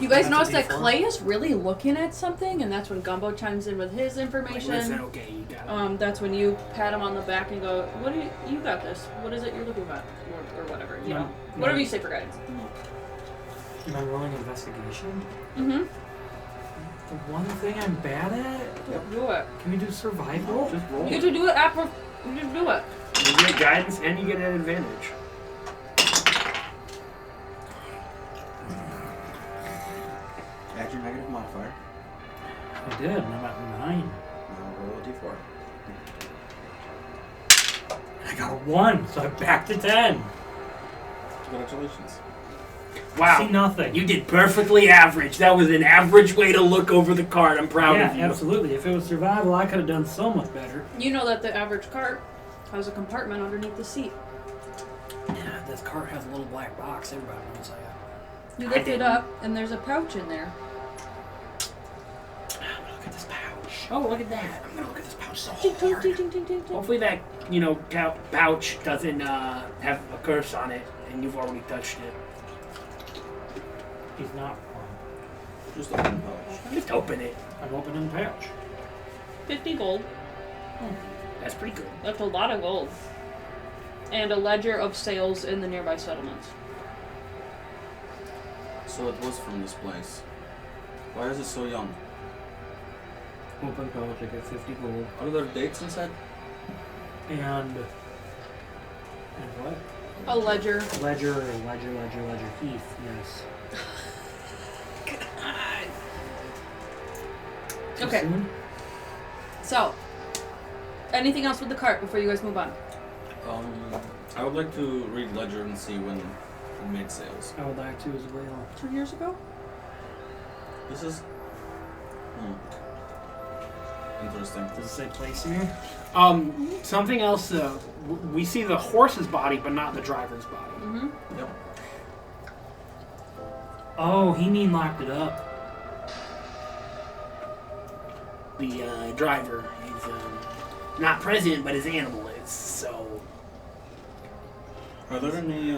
You guys That's a notice that D4. Clay is really looking at something, and that's when Gumbo chimes in with his Like, information. listen, okay, you got it. That's when you pat him on the back and go, "What do you got this? What is it you're looking at, or whatever? You No, know, no. whatever you say for guidance." Am I rolling investigation? Mm-hmm. The one thing I'm bad at? Do it. Can we do survival? Just roll. You get to do it after. You get to do it. You get guidance and you get an advantage. Add your negative modifier. I did, and I'm at 9. Now roll a d4. I got a 1, so I'm back to 10. Congratulations. Wow. See nothing. You did perfectly average. That was an average way to look over the card. I'm proud Yeah, of you. absolutely. If it was survival, I could have done so much better. You know that the average cart has a compartment underneath the seat. Yeah, this cart has a little black box. Everybody knows that. You I lift it didn't. up, and there's a pouch in there. Look at this pouch. Oh, look at that. I'm gonna look at this pouch so Ting, ting, hard. ting, ting, ting, ting, ting. Hopefully that, pouch doesn't have a curse on it, and you've already touched it. He's not. Just open the pouch. Just open it. I'm opening the pouch. 50 gold. That's pretty good. That's a lot of gold. And a ledger of sales in the nearby settlements. So it was from this place. Why is it so young? Open pouch. I get 50 gold. Are there dates inside? And what? A ledger. Ledger. Heath. Yes. Too Okay. soon? So, anything else with the cart before you guys move on? I would like to read ledger and see when it made sales. I would like to as well. 2 years ago? This is interesting. Does it say place here? Something else. We see the horse's body, but not the driver's body. Mm-hmm. Yep. Oh, he mean locked it up. The driver is not present, but his animal is. So Are there any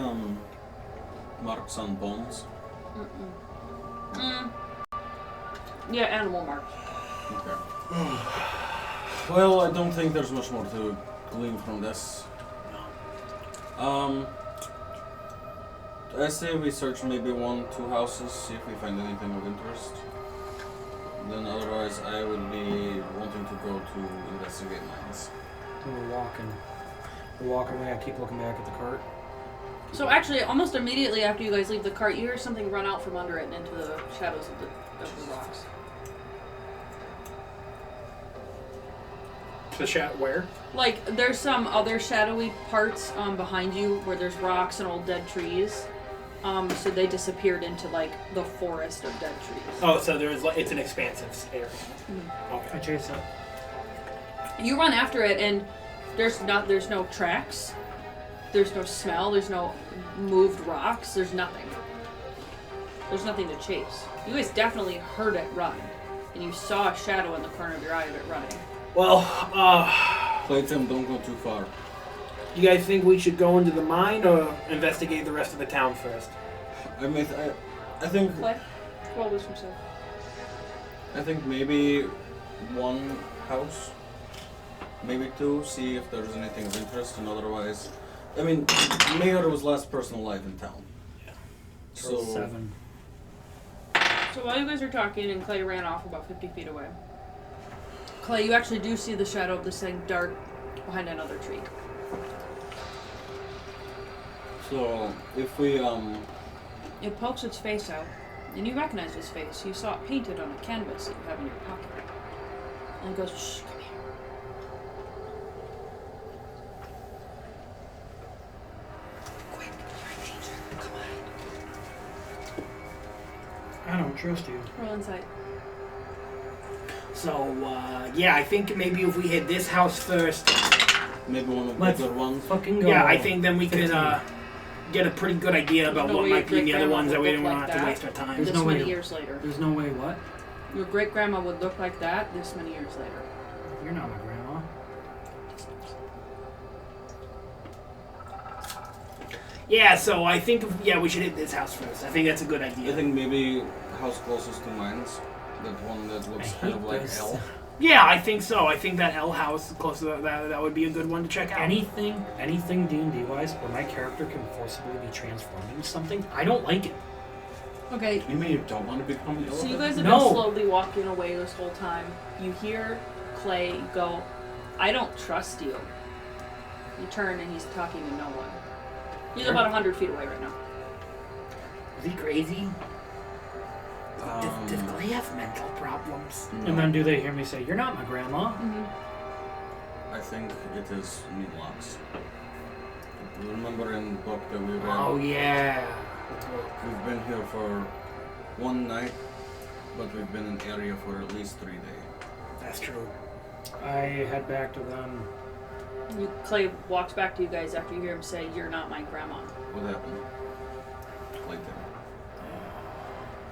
marks on bones? Yeah, animal marks. Okay. Well, I don't think there's much more to glean from this. I say we search maybe 1-2 houses, see if we find anything of interest. Then otherwise I would be wanting to go to investigate mines. We're walking away. I keep looking back at the cart. So actually, almost immediately after you guys leave the cart, you hear something run out from under it and into the shadows of the rocks. the shot where? Like, there's some other shadowy parts behind you where there's rocks and old dead trees. So they disappeared into, like, the forest of dead trees. Oh, so it's an expansive area. Mm-hmm. Okay. I chase it. You run after it, and there's no tracks. There's no smell. There's no moved rocks. There's nothing. There's nothing to chase. You guys definitely heard it run, and you saw a shadow in the corner of your eye of it running. Well, Clayton, don't go too far. you guys think we should go into the mine or investigate the rest of the town first? I mean, I think Play. Roll wisdom save. I think maybe one house, maybe two. See if there's anything of interest, and otherwise, I mean, Mayor was last person alive in town. Yeah. So 7. So while you guys are talking, and Clay ran off about 50 feet away. Clay, you actually do see the shadow of this thing dart behind another tree. So if we It pokes its face out, and you recognize his face. You saw it painted on a canvas that you have in your pocket. And it goes, shh, come here. Quick, you're in danger. Come on. I don't trust you. Roll insight. So, yeah, I think maybe if we hit this house first, maybe one of the Let's bigger ones. fucking go. yeah, I think then we could 15. get a pretty good idea about No what way might be in the other your ones that we grandma don't would want to look waste our like time. There's This no way many to- years later. There's no way what? Your great grandma would look like that this many years later. You're not my grandma. Yeah, so I think we should hit this house first. I think that's a good idea. I think maybe house closest to mines, that one that looks I kind hate of like those. L. Yeah, I think so. I think that L house close to that would be a good one to check out. Anything D&D wise where my character can forcibly be transformed into something, I don't like it. Okay, You mean you don't want to become an so you elephant? guys have No. been slowly walking away this whole time. You hear Clay go, I don't trust you. You turn and he's talking to no one. He's about 100 feet away right now. Is he crazy? Does Um, Clay have mental problems? no. And then do they hear me say, "You're not my grandma"? Mm-hmm. I think it is Meanlocks. Remember in the book that we read? Oh yeah. We've been here for one night, but we've been in the area for at least 3 days. That's true. I head back to them. Clay walks back to you guys after you hear him say, you're not my grandma. What happened? Clayton.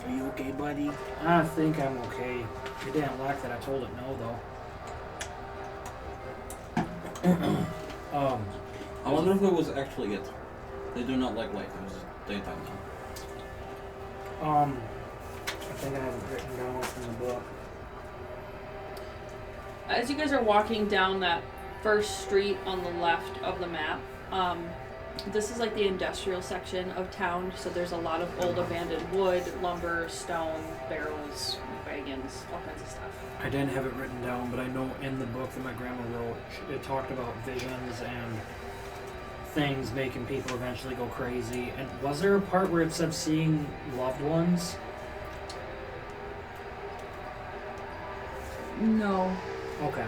Are you okay, buddy? I think I'm okay. You didn't like that I told it no, though. I wonder if it was actually it. They do not like light. It was daytime now. I think I have it written down in the book. As you guys are walking down that first street on the left of the map, this is like the industrial section of town, so there's a lot of old abandoned wood, lumber, stone, barrels, wagons, all kinds of stuff. I didn't have it written down, but I know in the book that my grandma wrote, it talked about visions and things making people eventually go crazy. And was there a part where it said seeing loved ones? No. Okay.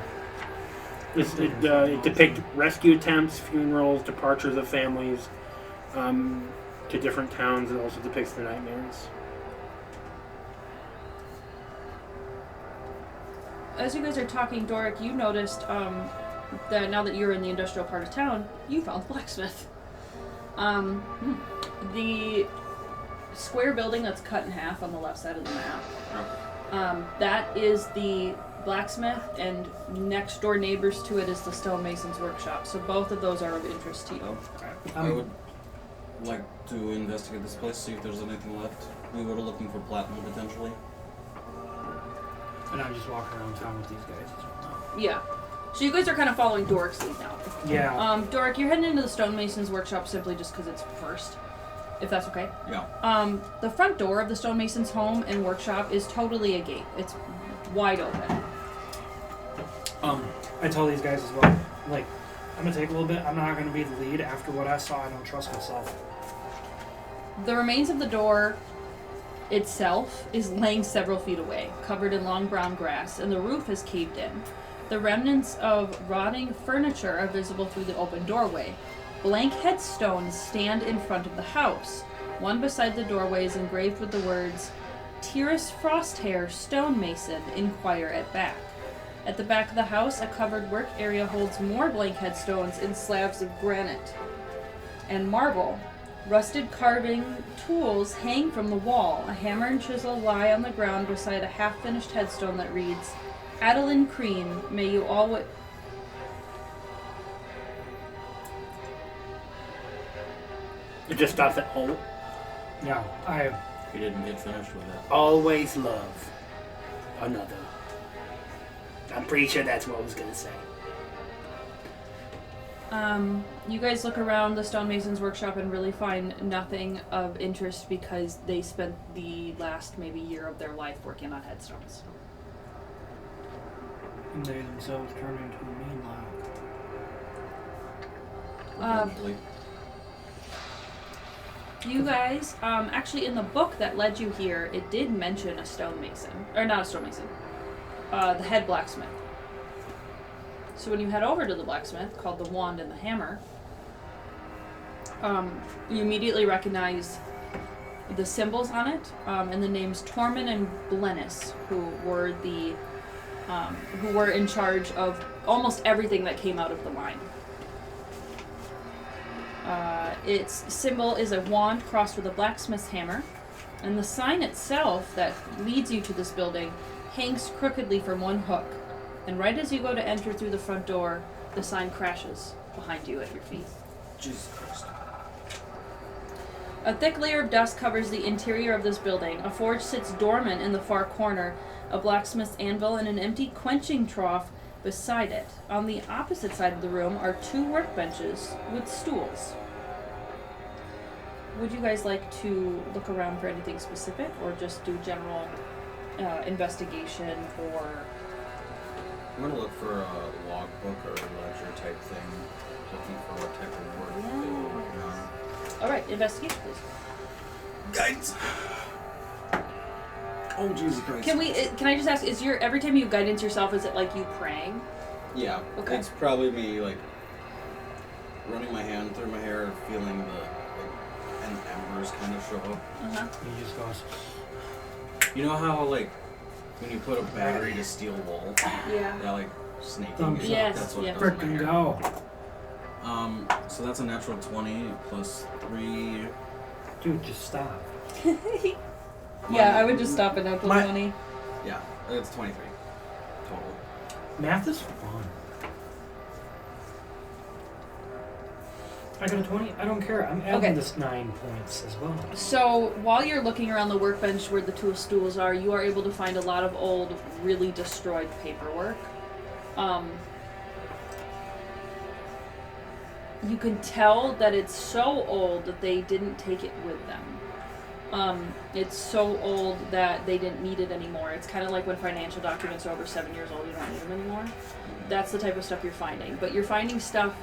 It depicts rescue attempts, funerals, departures of families to different towns. It also depicts the nightmares. As you guys are talking, Doric, you noticed that now that you're in the industrial part of town, you found the blacksmith. The square building that's cut in half on the left side of the map, that is the blacksmith, and next door neighbors to it is the stonemason's workshop. So both of those are of interest to you. I would like to investigate this place, see if there's anything left. We were looking for platinum potentially. And I'm just walking around town with these guys as well. Yeah. So you guys are kind of following Doric's lead now. Yeah. Doric, you're heading into the stonemason's workshop simply just because it's first, if that's okay. Yeah. The front door of the stonemason's home and workshop is totally a gate. It's wide open. I tell these guys as well, like, I'm gonna take a little bit. I'm not gonna be the lead. After what I saw, I don't trust myself. The remains of the door itself is laying several feet away, covered in long brown grass, and the roof has caved in. The remnants of rotting furniture are visible through the open doorway. Blank headstones stand in front of the house. One beside the doorway is engraved with the words, "Tyrus Frosthair, Stonemason, inquire at back." At the back of the house, a covered work area holds more blank headstones in slabs of granite and marble. Rusted carving tools hang from the wall. A hammer and chisel lie on the ground beside a half-finished headstone that reads, "Adeline Crean, may you always..." It just stops at "oh, Yeah, We didn't get finished with it. always love another." I'm pretty sure that's what I was gonna say. You guys look around the stonemason's workshop and really find nothing of interest because they spent the last maybe year of their life working on headstones. and they themselves turn into a mean Eventually. You guys, actually in the book that led you here, it did mention a stonemason. Or not a stonemason. The head blacksmith. So when you head over to the blacksmith, called the Wand and the Hammer, you immediately recognize the symbols on it, and the names Tormund and Blennis, who were in charge of almost everything that came out of the mine. Its symbol is a wand crossed with a blacksmith's hammer, and the sign itself that leads you to this building hangs crookedly from one hook, and right as you go to enter through the front door, the sign crashes behind you at your feet. Jesus Christ. A thick layer of dust covers the interior of this building. A forge sits dormant in the far corner, a blacksmith's anvil and an empty quenching trough beside it. On the opposite side of the room are two workbenches with stools. Would you guys like to look around for anything specific, or just do general investigation for... I'm gonna look for a logbook or ledger type thing, looking for what type of work they were working on. Alright, investigation please. Guidance! Oh, Jesus Christ. Can I just ask, is every time you guidance yourself, is it like you praying? Yeah, Okay. it's probably me, like, running my hand through my hair, feeling and embers kind of show up. Uh-huh. He just goes, You know how, like, when you put a battery to steel wool, Yeah. that, like, snaking? Thumbs is- up. Yes, That's what yes. it does in my frickin' hair. go. So that's a natural 20 plus 3. Dude, just stop. Yeah, I would just stop at natural 20. Yeah, it's 23 total. Math is fun. I got a 20. I don't care. I'm adding Okay. this 9 points as well. So while you're looking around the workbench where the two stools are, you are able to find a lot of old, really destroyed paperwork. You can tell that it's so old that they didn't take it with them. It's so old that they didn't need it anymore. It's kind of like when financial documents are over 7 years old, you don't need them anymore. That's the type of stuff you're finding. But you're finding stuff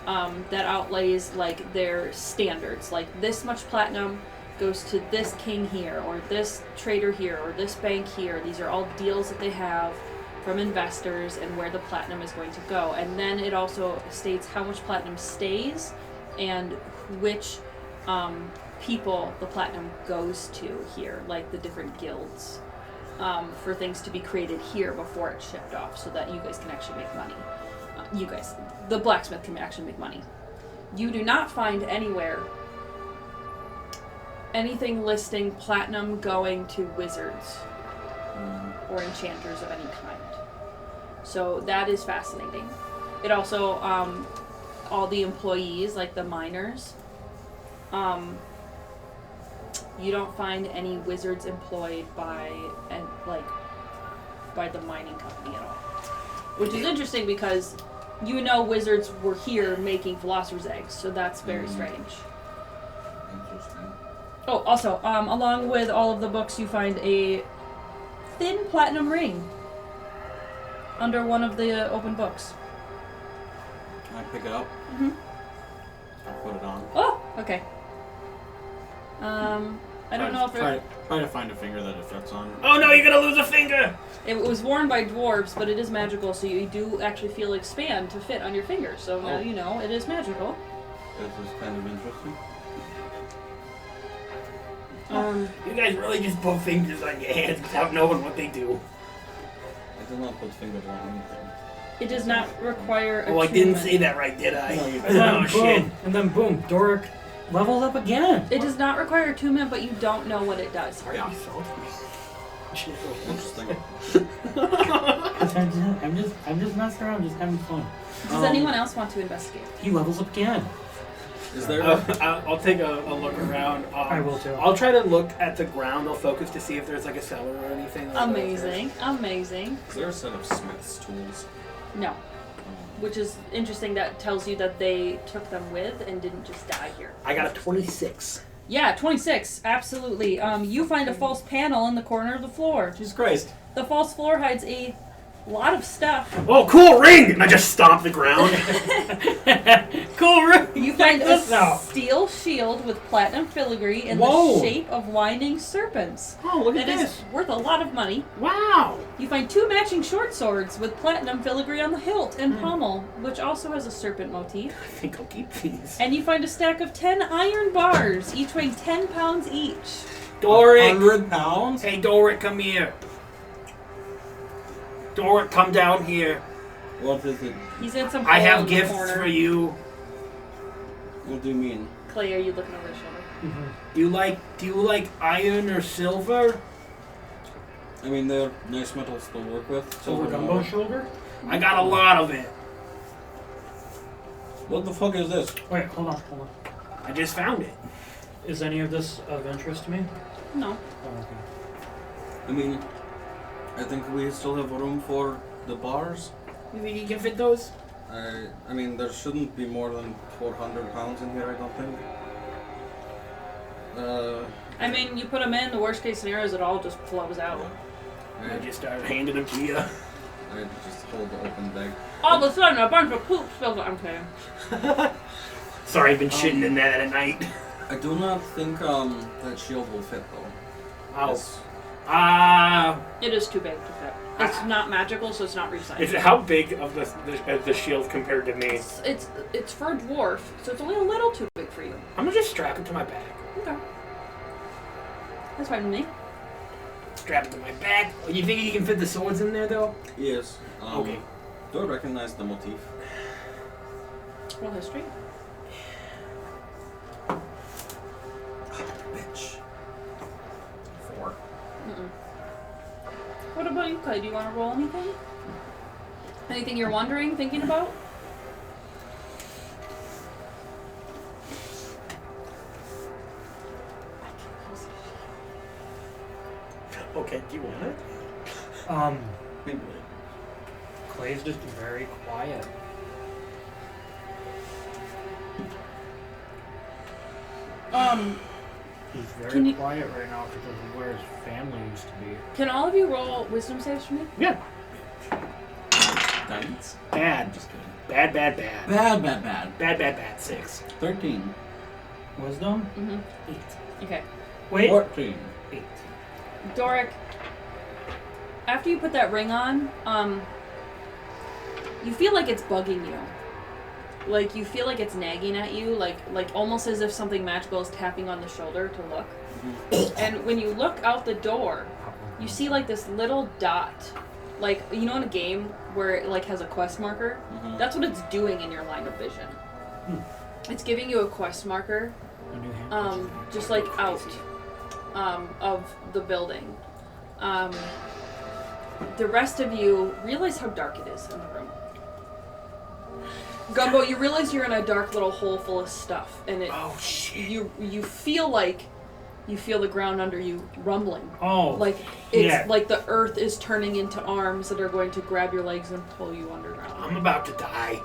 that outlays like their standards. Like this much platinum goes to this king here, or this trader here, or this bank here. These are all deals that they have from investors and where the platinum is going to go. And then it also states how much platinum stays and which people the platinum goes to here, like the different guilds, for things to be created here before it's shipped off so that you guys can actually make money. You guys, the blacksmith can actually make money. You do not find anywhere anything listing platinum going to wizards or enchanters of any kind. So that is fascinating. It also, all the employees, like the miners, you don't find any wizards employed by the mining company at all. Which is interesting because you know wizards were here making philosopher's eggs, so that's very strange. Interesting. Oh, also, along with all of the books, you find a thin platinum ring under one of the open books. Can I pick it up? Mm-hmm. I'll put it on. Oh, okay. I don't know if try to find a finger that it fits on. Oh no, you're gonna lose a finger! it was worn by dwarves, but it is magical, so you do actually feel it expand to fit on your finger. So now you know it is magical. This is kind of interesting. You guys really just put fingers on your hands without knowing what they do. I did not put fingers on anything. It does not require Oh, I didn't attunement. say that right, did I? No, you And then Oh, shit. boom, and then boom, Doric levels up again. It does not require attunement, but you don't know what it does. Yeah. Interesting. I'm just messing around, just having fun. Does anyone else want to investigate? He levels up again. Is there? I'll take a look around. I will too. I'll try to look at the ground. I'll focus to see if there's like a cellar or anything. Like Amazing, amazing. Is there a set of smith's tools? No. Which is interesting. That tells you that they took them with and didn't just die here. I got a 26. Yeah, 26. Absolutely. You find a false panel in the corner of the floor. Jesus Christ! The false floor hides a lot of stuff. Oh, cool ring! And I just stomp the ground. Cool ring! You find a this out. steel shield with platinum filigree in Whoa. the shape of winding serpents. Oh, look at That this. is worth a lot of money. Wow! You find 2 matching short swords with platinum filigree on the hilt and pommel, which also has a serpent motif. I think I'll keep these. And you find a stack of 10 iron bars, each weighing 10 pounds each. Doric! 100 pounds? Hey, Doric, come here. Doric, come down here. What is it? He's in some I hole have in the gifts corner. for you. What do you mean? Clay, are you looking over his shoulder? Do you like iron or silver? I mean, they're nice metals to work with. Silver Silver gumbo ore. shoulder? I got a lot of it. What the fuck is this? Wait, hold on. I just found it. Is any of this of interest to me? No. Oh, okay. I mean, I think we still have room for the bars. You think you can fit those? I mean, there shouldn't be more than 400 pounds in here, I don't think. I mean, you put them in, the worst case scenario is it all just flows out. I just started handing them to you. I just hold the open bag. All of a sudden, a bunch of poop spills out. I'm kidding. Sorry, I've been shitting in that at night. I do not think that shield will fit though. Oh. It is too big to fit. It's not magical, so it's not recycled. Is it how big of the shield compared to me? It's for a dwarf, so it's only a little too big for you. I'm gonna just strap it to my back. Okay. That's fine with me. Strap it to my back. Oh, you think you can fit the swords in there though? Yes. Okay. Do I recognize the motif? Roll history. Bitch. 4. Clay, do you want to roll anything? Anything you're wondering, thinking about? Okay, do you want it? Maybe. Clay's just very quiet. He's Can very you- quiet right now because of where his family used to be. Can all of you roll wisdom saves for me? Yeah. Guidance? Bad. Just kidding. Bad. Bad. 6. 13. Wisdom? Mm-hmm. 8. Okay. Wait. 14. 8. Doric, after you put that ring on, you feel like it's bugging you. Like, you feel like it's nagging at you, like almost as if something magical is tapping on the shoulder to look. And when you look out the door, you see, like, this little dot. Like, you know in a game where it, like, has a quest marker? Mhm. That's what it's doing in your line of vision. It's giving you a quest marker, A new hand. just, like, out of the building. The rest of you realize how dark it is in the room. Gumbo, you realize you're in a dark little hole full of stuff, and it Oh, shit. you feel like you feel the ground under you rumbling. Oh. Like it's yeah. like the earth is turning into arms that are going to grab your legs and pull you underground. I'm about to die.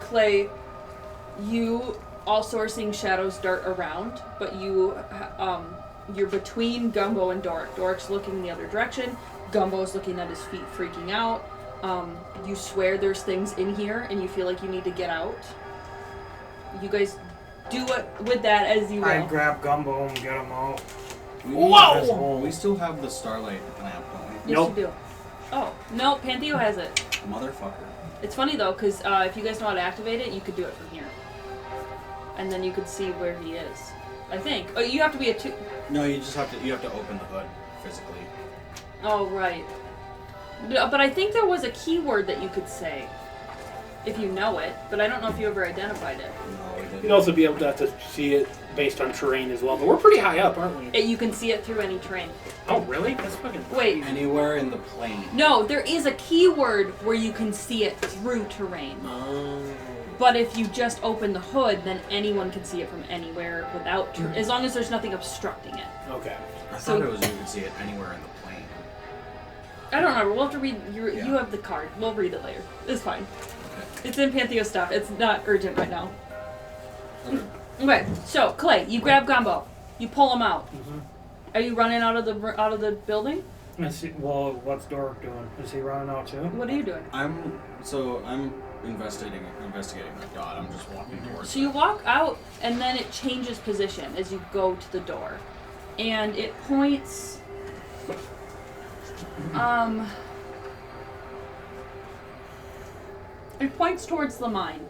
Clay, you also are seeing shadows dart around, but you're between Gumbo and Doric. Doric's looking the other direction. Gumbo's looking at his feet, freaking out. You swear there's things in here, and you feel like you need to get out. You guys do it with that as you will. I grab Gumbo and get him out. Whoa! We still have the starlight lamp, don't we? Yes, Nope. you do. Oh, no, Pantheo has it. Motherfucker. It's funny though, because if you guys know how to activate it, you could do it from here. And then you could see where he is. I think. Oh, you have to be a two. No, you have to open the hood physically. Oh, right. No, but I think there was a keyword that you could say. If you know it, but I don't know if you ever identified it. No, we didn't. You'd also be able to have to see it based on terrain as well, but we're pretty high up, aren't we? You can see it through any terrain. Oh, really? That's fucking... Wait. Anywhere in the plane. No, there is a keyword where you can see it through terrain. Oh. But if you just open the hood, then anyone can see it from anywhere without as long as there's nothing obstructing it. Okay. I So- thought it was you could see it anywhere in the plane. I don't remember. We'll have to read. You Yeah. have the card. We'll read it later. It's fine. Okay. It's in Pantheo stuff. It's not urgent right now. Okay. Okay, so Clay, you grab Gumbo. You pull him out. Mm-hmm. Are you running out of the building? Let's see. Well, what's Doric doing? Is he running out too? What are you doing? I'm investigating that dot. I'm just walking towards So you it. walk out, and then it changes position as you go to the door, and it points. It points towards the mine,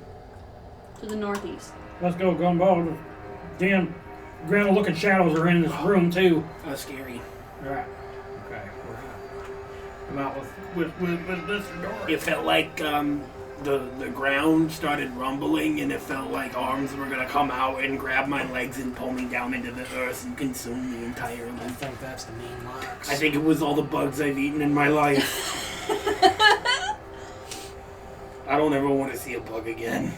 to the northeast. Let's go, Gumbo. Damn, grandma-looking shadows are in this room too. That's scary. Alright. Okay. Come out with Mr. Doric. It felt like the ground started rumbling, and it felt like arms were gonna come out and grab my legs and pull me down into the earth and consume me entirely. I think that's the main marks. I think it was all the bugs I've eaten in my life. I don't ever want to see a bug again.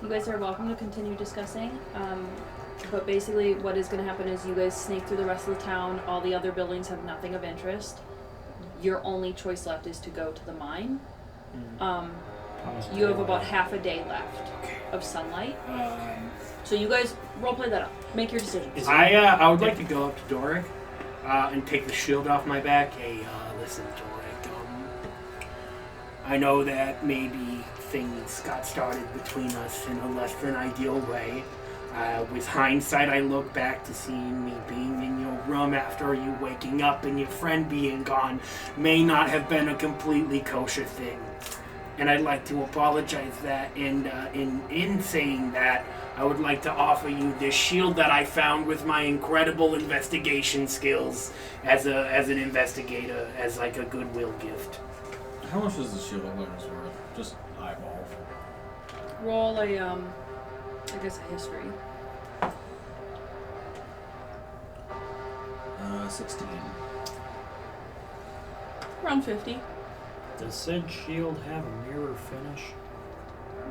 You guys are welcome to continue discussing, but basically what is going to happen is you guys sneak through the rest of the town. All the other buildings have nothing of interest. Your only choice left is to go to the mine. You have about half a day left of sunlight. So you guys roleplay that up. Make your decision. I would like to go up to Doric and take the shield off my back. Hey, listen, Doric. I know that maybe things got started between us in a less than ideal way. With hindsight, I look back to seeing me being in your room after you waking up and your friend being gone may not have been a completely kosher thing. And I'd like to apologize that, and in saying that, I would like to offer you this shield that I found with my incredible investigation skills as an investigator, as like a goodwill gift. How much is the shield of letters worth? Just eyeball. Roll a, I guess a history. 16. Around 50. Does said shield have a mirror finish?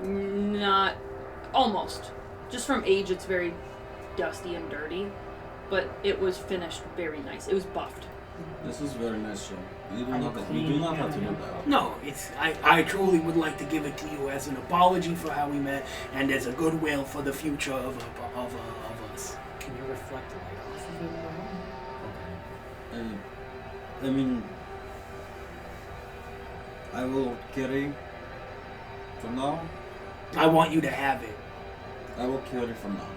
Not almost. Just from age, it's very dusty and dirty, but it was finished very nice. It was buffed. This is very nice show. You do I'm not clean, have to do yeah. that. No, it's I truly would like to give it to you as an apology for how we met and as a goodwill for the future of us. Can you reflect the light off of it at all? And, I mean, I will carry from now. I want you to have it. I will carry from now.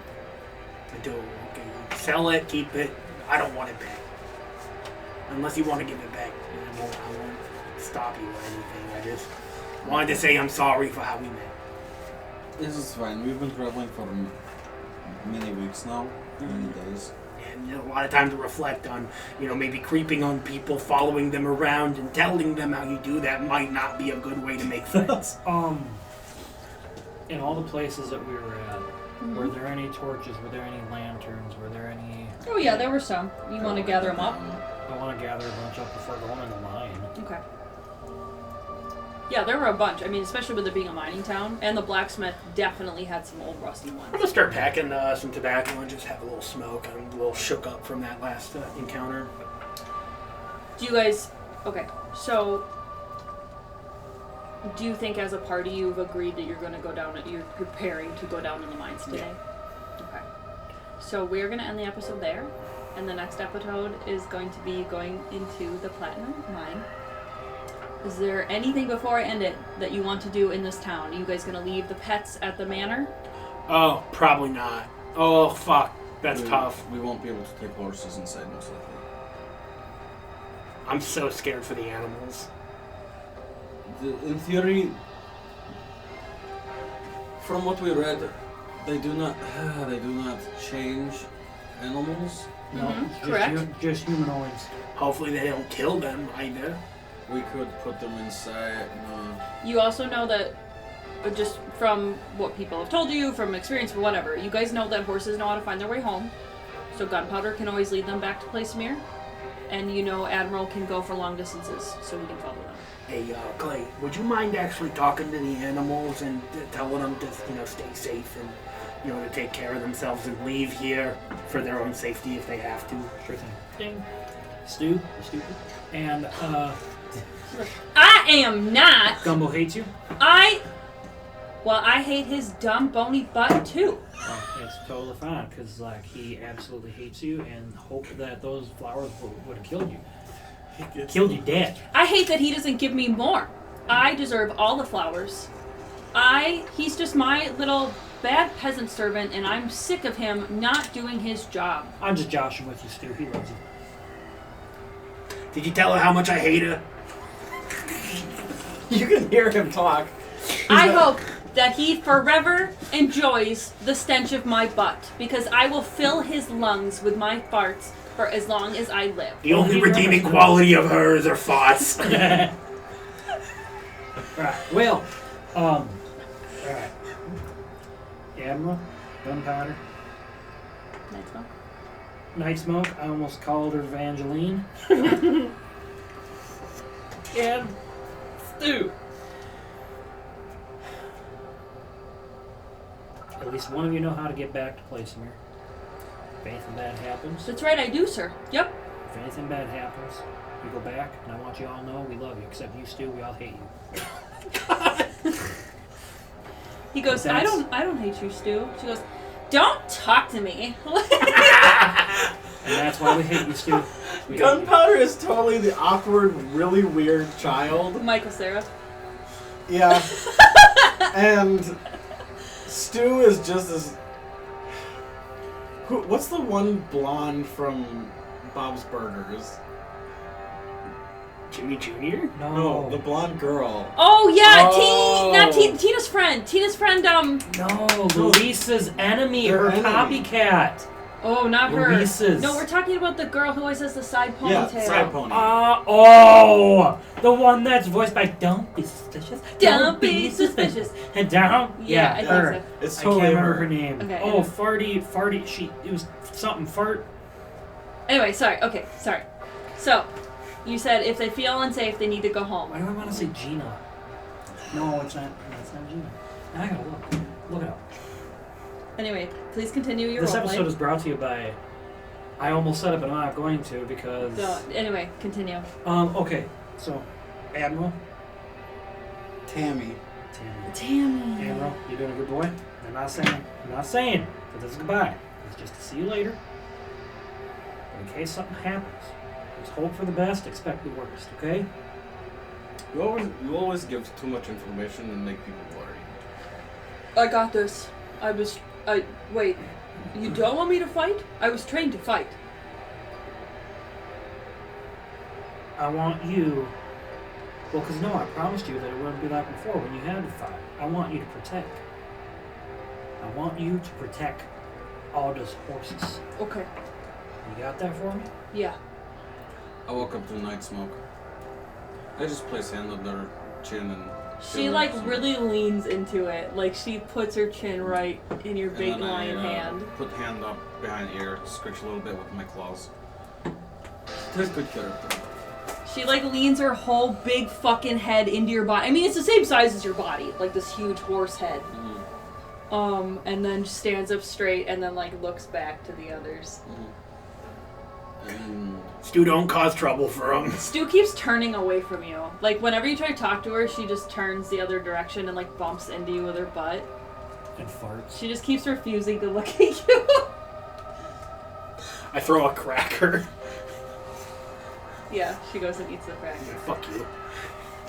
I do. Okay. Sell it, keep it. I don't want it back. Unless you want to give it back. I won't stop you or anything. I just wanted to say I'm sorry for how we met. This is fine. We've been traveling for many weeks now, many days. And a lot of time to reflect on, maybe creeping on people, following them around, and telling them how you do that might not be a good way to make friends. In all the places that we were at, were there any torches? Were there any lanterns? Were there any... Oh yeah, there were some. You want to gather them up? I want to gather a bunch up before going in the mine. Okay. Yeah, there were a bunch. I mean, especially with it being a mining town, and the blacksmith definitely had some old rusty I'm ones. gonna start packing some tobacco and just have a little smoke. I'm a little shook up from that last encounter. Do you guys... Okay, so... Do you think as a party you've agreed that you're going to go down... You're preparing to go down in the mines today? Yeah. Okay. So we're going to end the episode there. And the next episode is going to be going into the platinum mine. Is there anything before I end it that you want to do in this town? Are you guys going to leave the pets at the manor? Oh, probably not. Oh, fuck. That's tough. We won't be able to take horses inside, most likely. I'm so scared for the animals. In theory, from what we read, they do not change animals. No, correct. Just humanoids. Hopefully they don't kill them either. We could put them inside. You also know that, just from what people have told you, from experience or whatever, you guys know that horses know how to find their way home. So gunpowder can always lead them back to Placemere. And Admiral can go for long distances, so he can follow them. Hey, Clay, would you mind actually talking to the animals and telling them to, stay safe and, to take care of themselves and leave here for their own safety if they have to? Sure thing. Ding. Stu, you stupid. And, I am not! Gumbo hates you? I hate his dumb bony butt too. Oh, it's totally fine, because, he absolutely hates you and hoped that those flowers would have killed you. Killed you dead. I hate that he doesn't give me more. I deserve all the flowers. He's just my little bad peasant servant, and I'm sick of him not doing his job. I'm just joshing with you, Stu. He loves you. Did you tell her how much I hate her? You can hear him talk. I hope that he forever enjoys the stench of my butt, because I will fill his lungs with my farts for as long as I live. The only redeeming quality of her is her thoughts. Right. Well, alright. Admiral, gunpowder, Night smoke. night smoke. I almost called her Evangeline. And Stu. At least one of you know how to get back to Placemere. If anything bad happens, That's right, I do, sir. Yep. if anything bad happens, you go back, and I want you all to know we love you. Except you, Stu, we all hate you. He goes, That's- I don't hate you, Stu. She goes, don't talk to me. And that's why we hate you, Stu. We hate you. Gunpowder is totally the awkward, really weird child. Michael Sarah. Yeah. And Stu is just as... What's the one blonde from Bob's Burgers? Jimmy Jr.? No, the blonde girl. Oh yeah, Oh. Tina's friend. Tina's friend. No, Luisa's enemy, Her her enemy. copycat. Oh, not her. Luisa's. No, we're talking about the girl who always has the side ponytail. Yeah, side pony. The one that's voiced by Don't Be Suspicious. Don't be suspicious. And down? Yeah, I think her. so. It's I totally can't remember her. her name. Okay, Oh, and- Farty. It was something. Fart. Anyway, sorry. Okay, sorry. So, You said if they feel unsafe, they need to go home. Why do I want to say Gina? No, it's not. No, it's not Gina. I gotta look. Look it up. Anyway, please continue your This roleplay. episode is brought to you by. I almost said it, but I'm not going to because. So, anyway, continue. Okay. So, Admiral. Tammy. Tammy. Admiral, you doing a good boy? I'm not saying that this is goodbye. It's just to see you later. But in case something happens, just hope for the best, expect the worst. Okay? You always give too much information and make people worry. I got this. Wait. You don't want me to fight? I was trained to fight. I want you. Well, because no, I promised you that it wouldn't be like before when you had to fight. I want you to protect. I want you to protect Alda's horses. Okay. You got that for me? Yeah. I woke up to night smoke. I just place hand on their chin and... She really leans into it. Like she puts her chin right in your big lion hand. Put hand up behind ear, scratch a little bit with my claws. Take good care of them. She leans her whole big fucking head into your body. I mean, it's the same size as your body, like this huge horse head. Mm-hmm. And then stands up straight and then looks back to the others. Mm-hmm. Stu, don't cause trouble for him. Stu keeps turning away from you. Whenever you try to talk to her, she just turns the other direction and bumps into you with her butt. And farts. She just keeps refusing to look at you. I throw a cracker. Yeah, she goes and eats the cracker. Fuck you.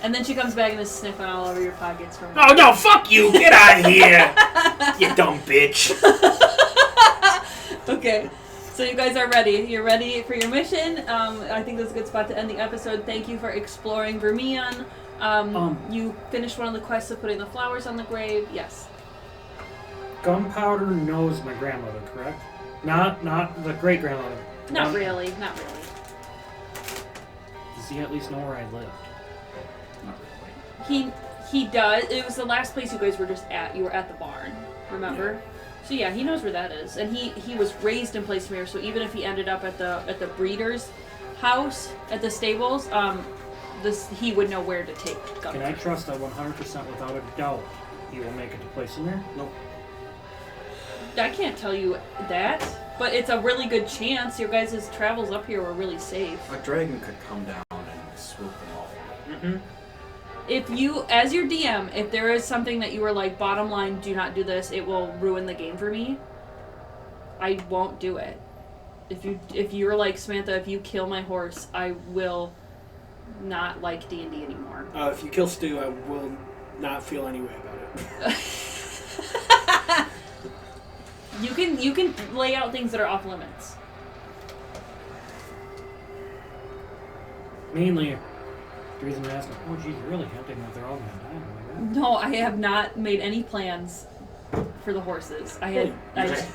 And then she comes back and is sniffing all over your pockets from. Oh no, fuck you! Get out of here! You dumb bitch. Okay. So you guys are ready. You're ready for your mission. I think that's a good spot to end the episode. Thank you for exploring Vermillon. You finished one of the quests of putting the flowers on the grave. Yes. Gunpowder knows my grandmother, correct? Not the great grandmother. Not really. Does he at least know where I lived? Not really. He does. It was the last place you guys were just at. You were at the barn. Remember? Yeah. So yeah, he knows where that is, and he was raised in Placemere. So even if he ended up at the breeder's house at the stables, he would know where to take Gunpowder. Can I trust that 100% without a doubt he will make it to Placemere? Nope. I can't tell you that, but it's a really good chance. Your guys' travels up here were really safe. A dragon could come down and swoop them all. Mm-hmm. If you, as your DM, if there is something that you were bottom line, do not do this, it will ruin the game for me, I won't do it. If you're like, Samantha, if you kill my horse, I will not like D&D anymore. If you kill Stu, I will not feel any way about it. You can lay out things that are off limits. Mainly, the reason I'm asking, oh geez, you're really hinting that they're all going to die like that? No, I have not made any plans for the horses.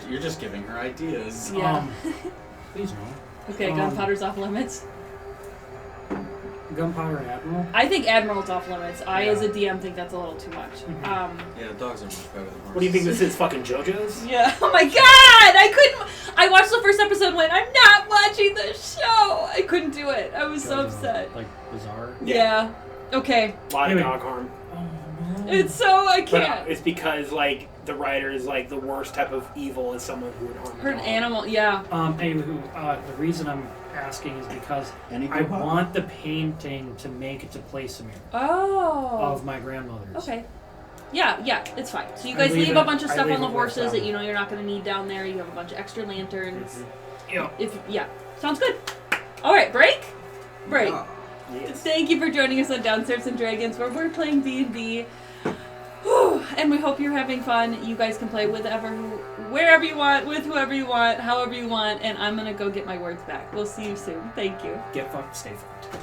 You're just giving her ideas. Yeah. Please no. Okay, gunpowder's off limits. Gunpowder and Admiral? I think Admiral's off limits. I, as a DM, think that's a little too much. Mhm. Yeah, dogs are much better than horses. What do you think this is, fucking JoJo's? Yeah. Oh my god! I watched the first episode and went, I'm not watching the show! I couldn't do it. I was so upset. Bizarre? Yeah. Okay. A lot Anyway. of dog harm. Oh, no. It's so, I But can't. it's because, the writer is, the worst type of evil is someone who would harm a Hurt an dog. animal, yeah. Anywho, the reason I'm asking is because I want the painting to make it to Placemere Oh. of my grandmother's. Okay. Yeah, it's fine. So you I guys leave leave a it- bunch of I stuff leave on the it where it's horses that down. you know you're not going to need down there. You have a bunch of extra lanterns. Yeah. Sounds good. All right, break. Yeah. Yes. Thank you for joining us on Downstairs and Dragons, where we're playing D&D. And we hope you're having fun. You guys can play wherever you want, with whoever you want, however you want, and I'm going to go get my words back. We'll see you soon. Thank you. Get fucked, stay fucked.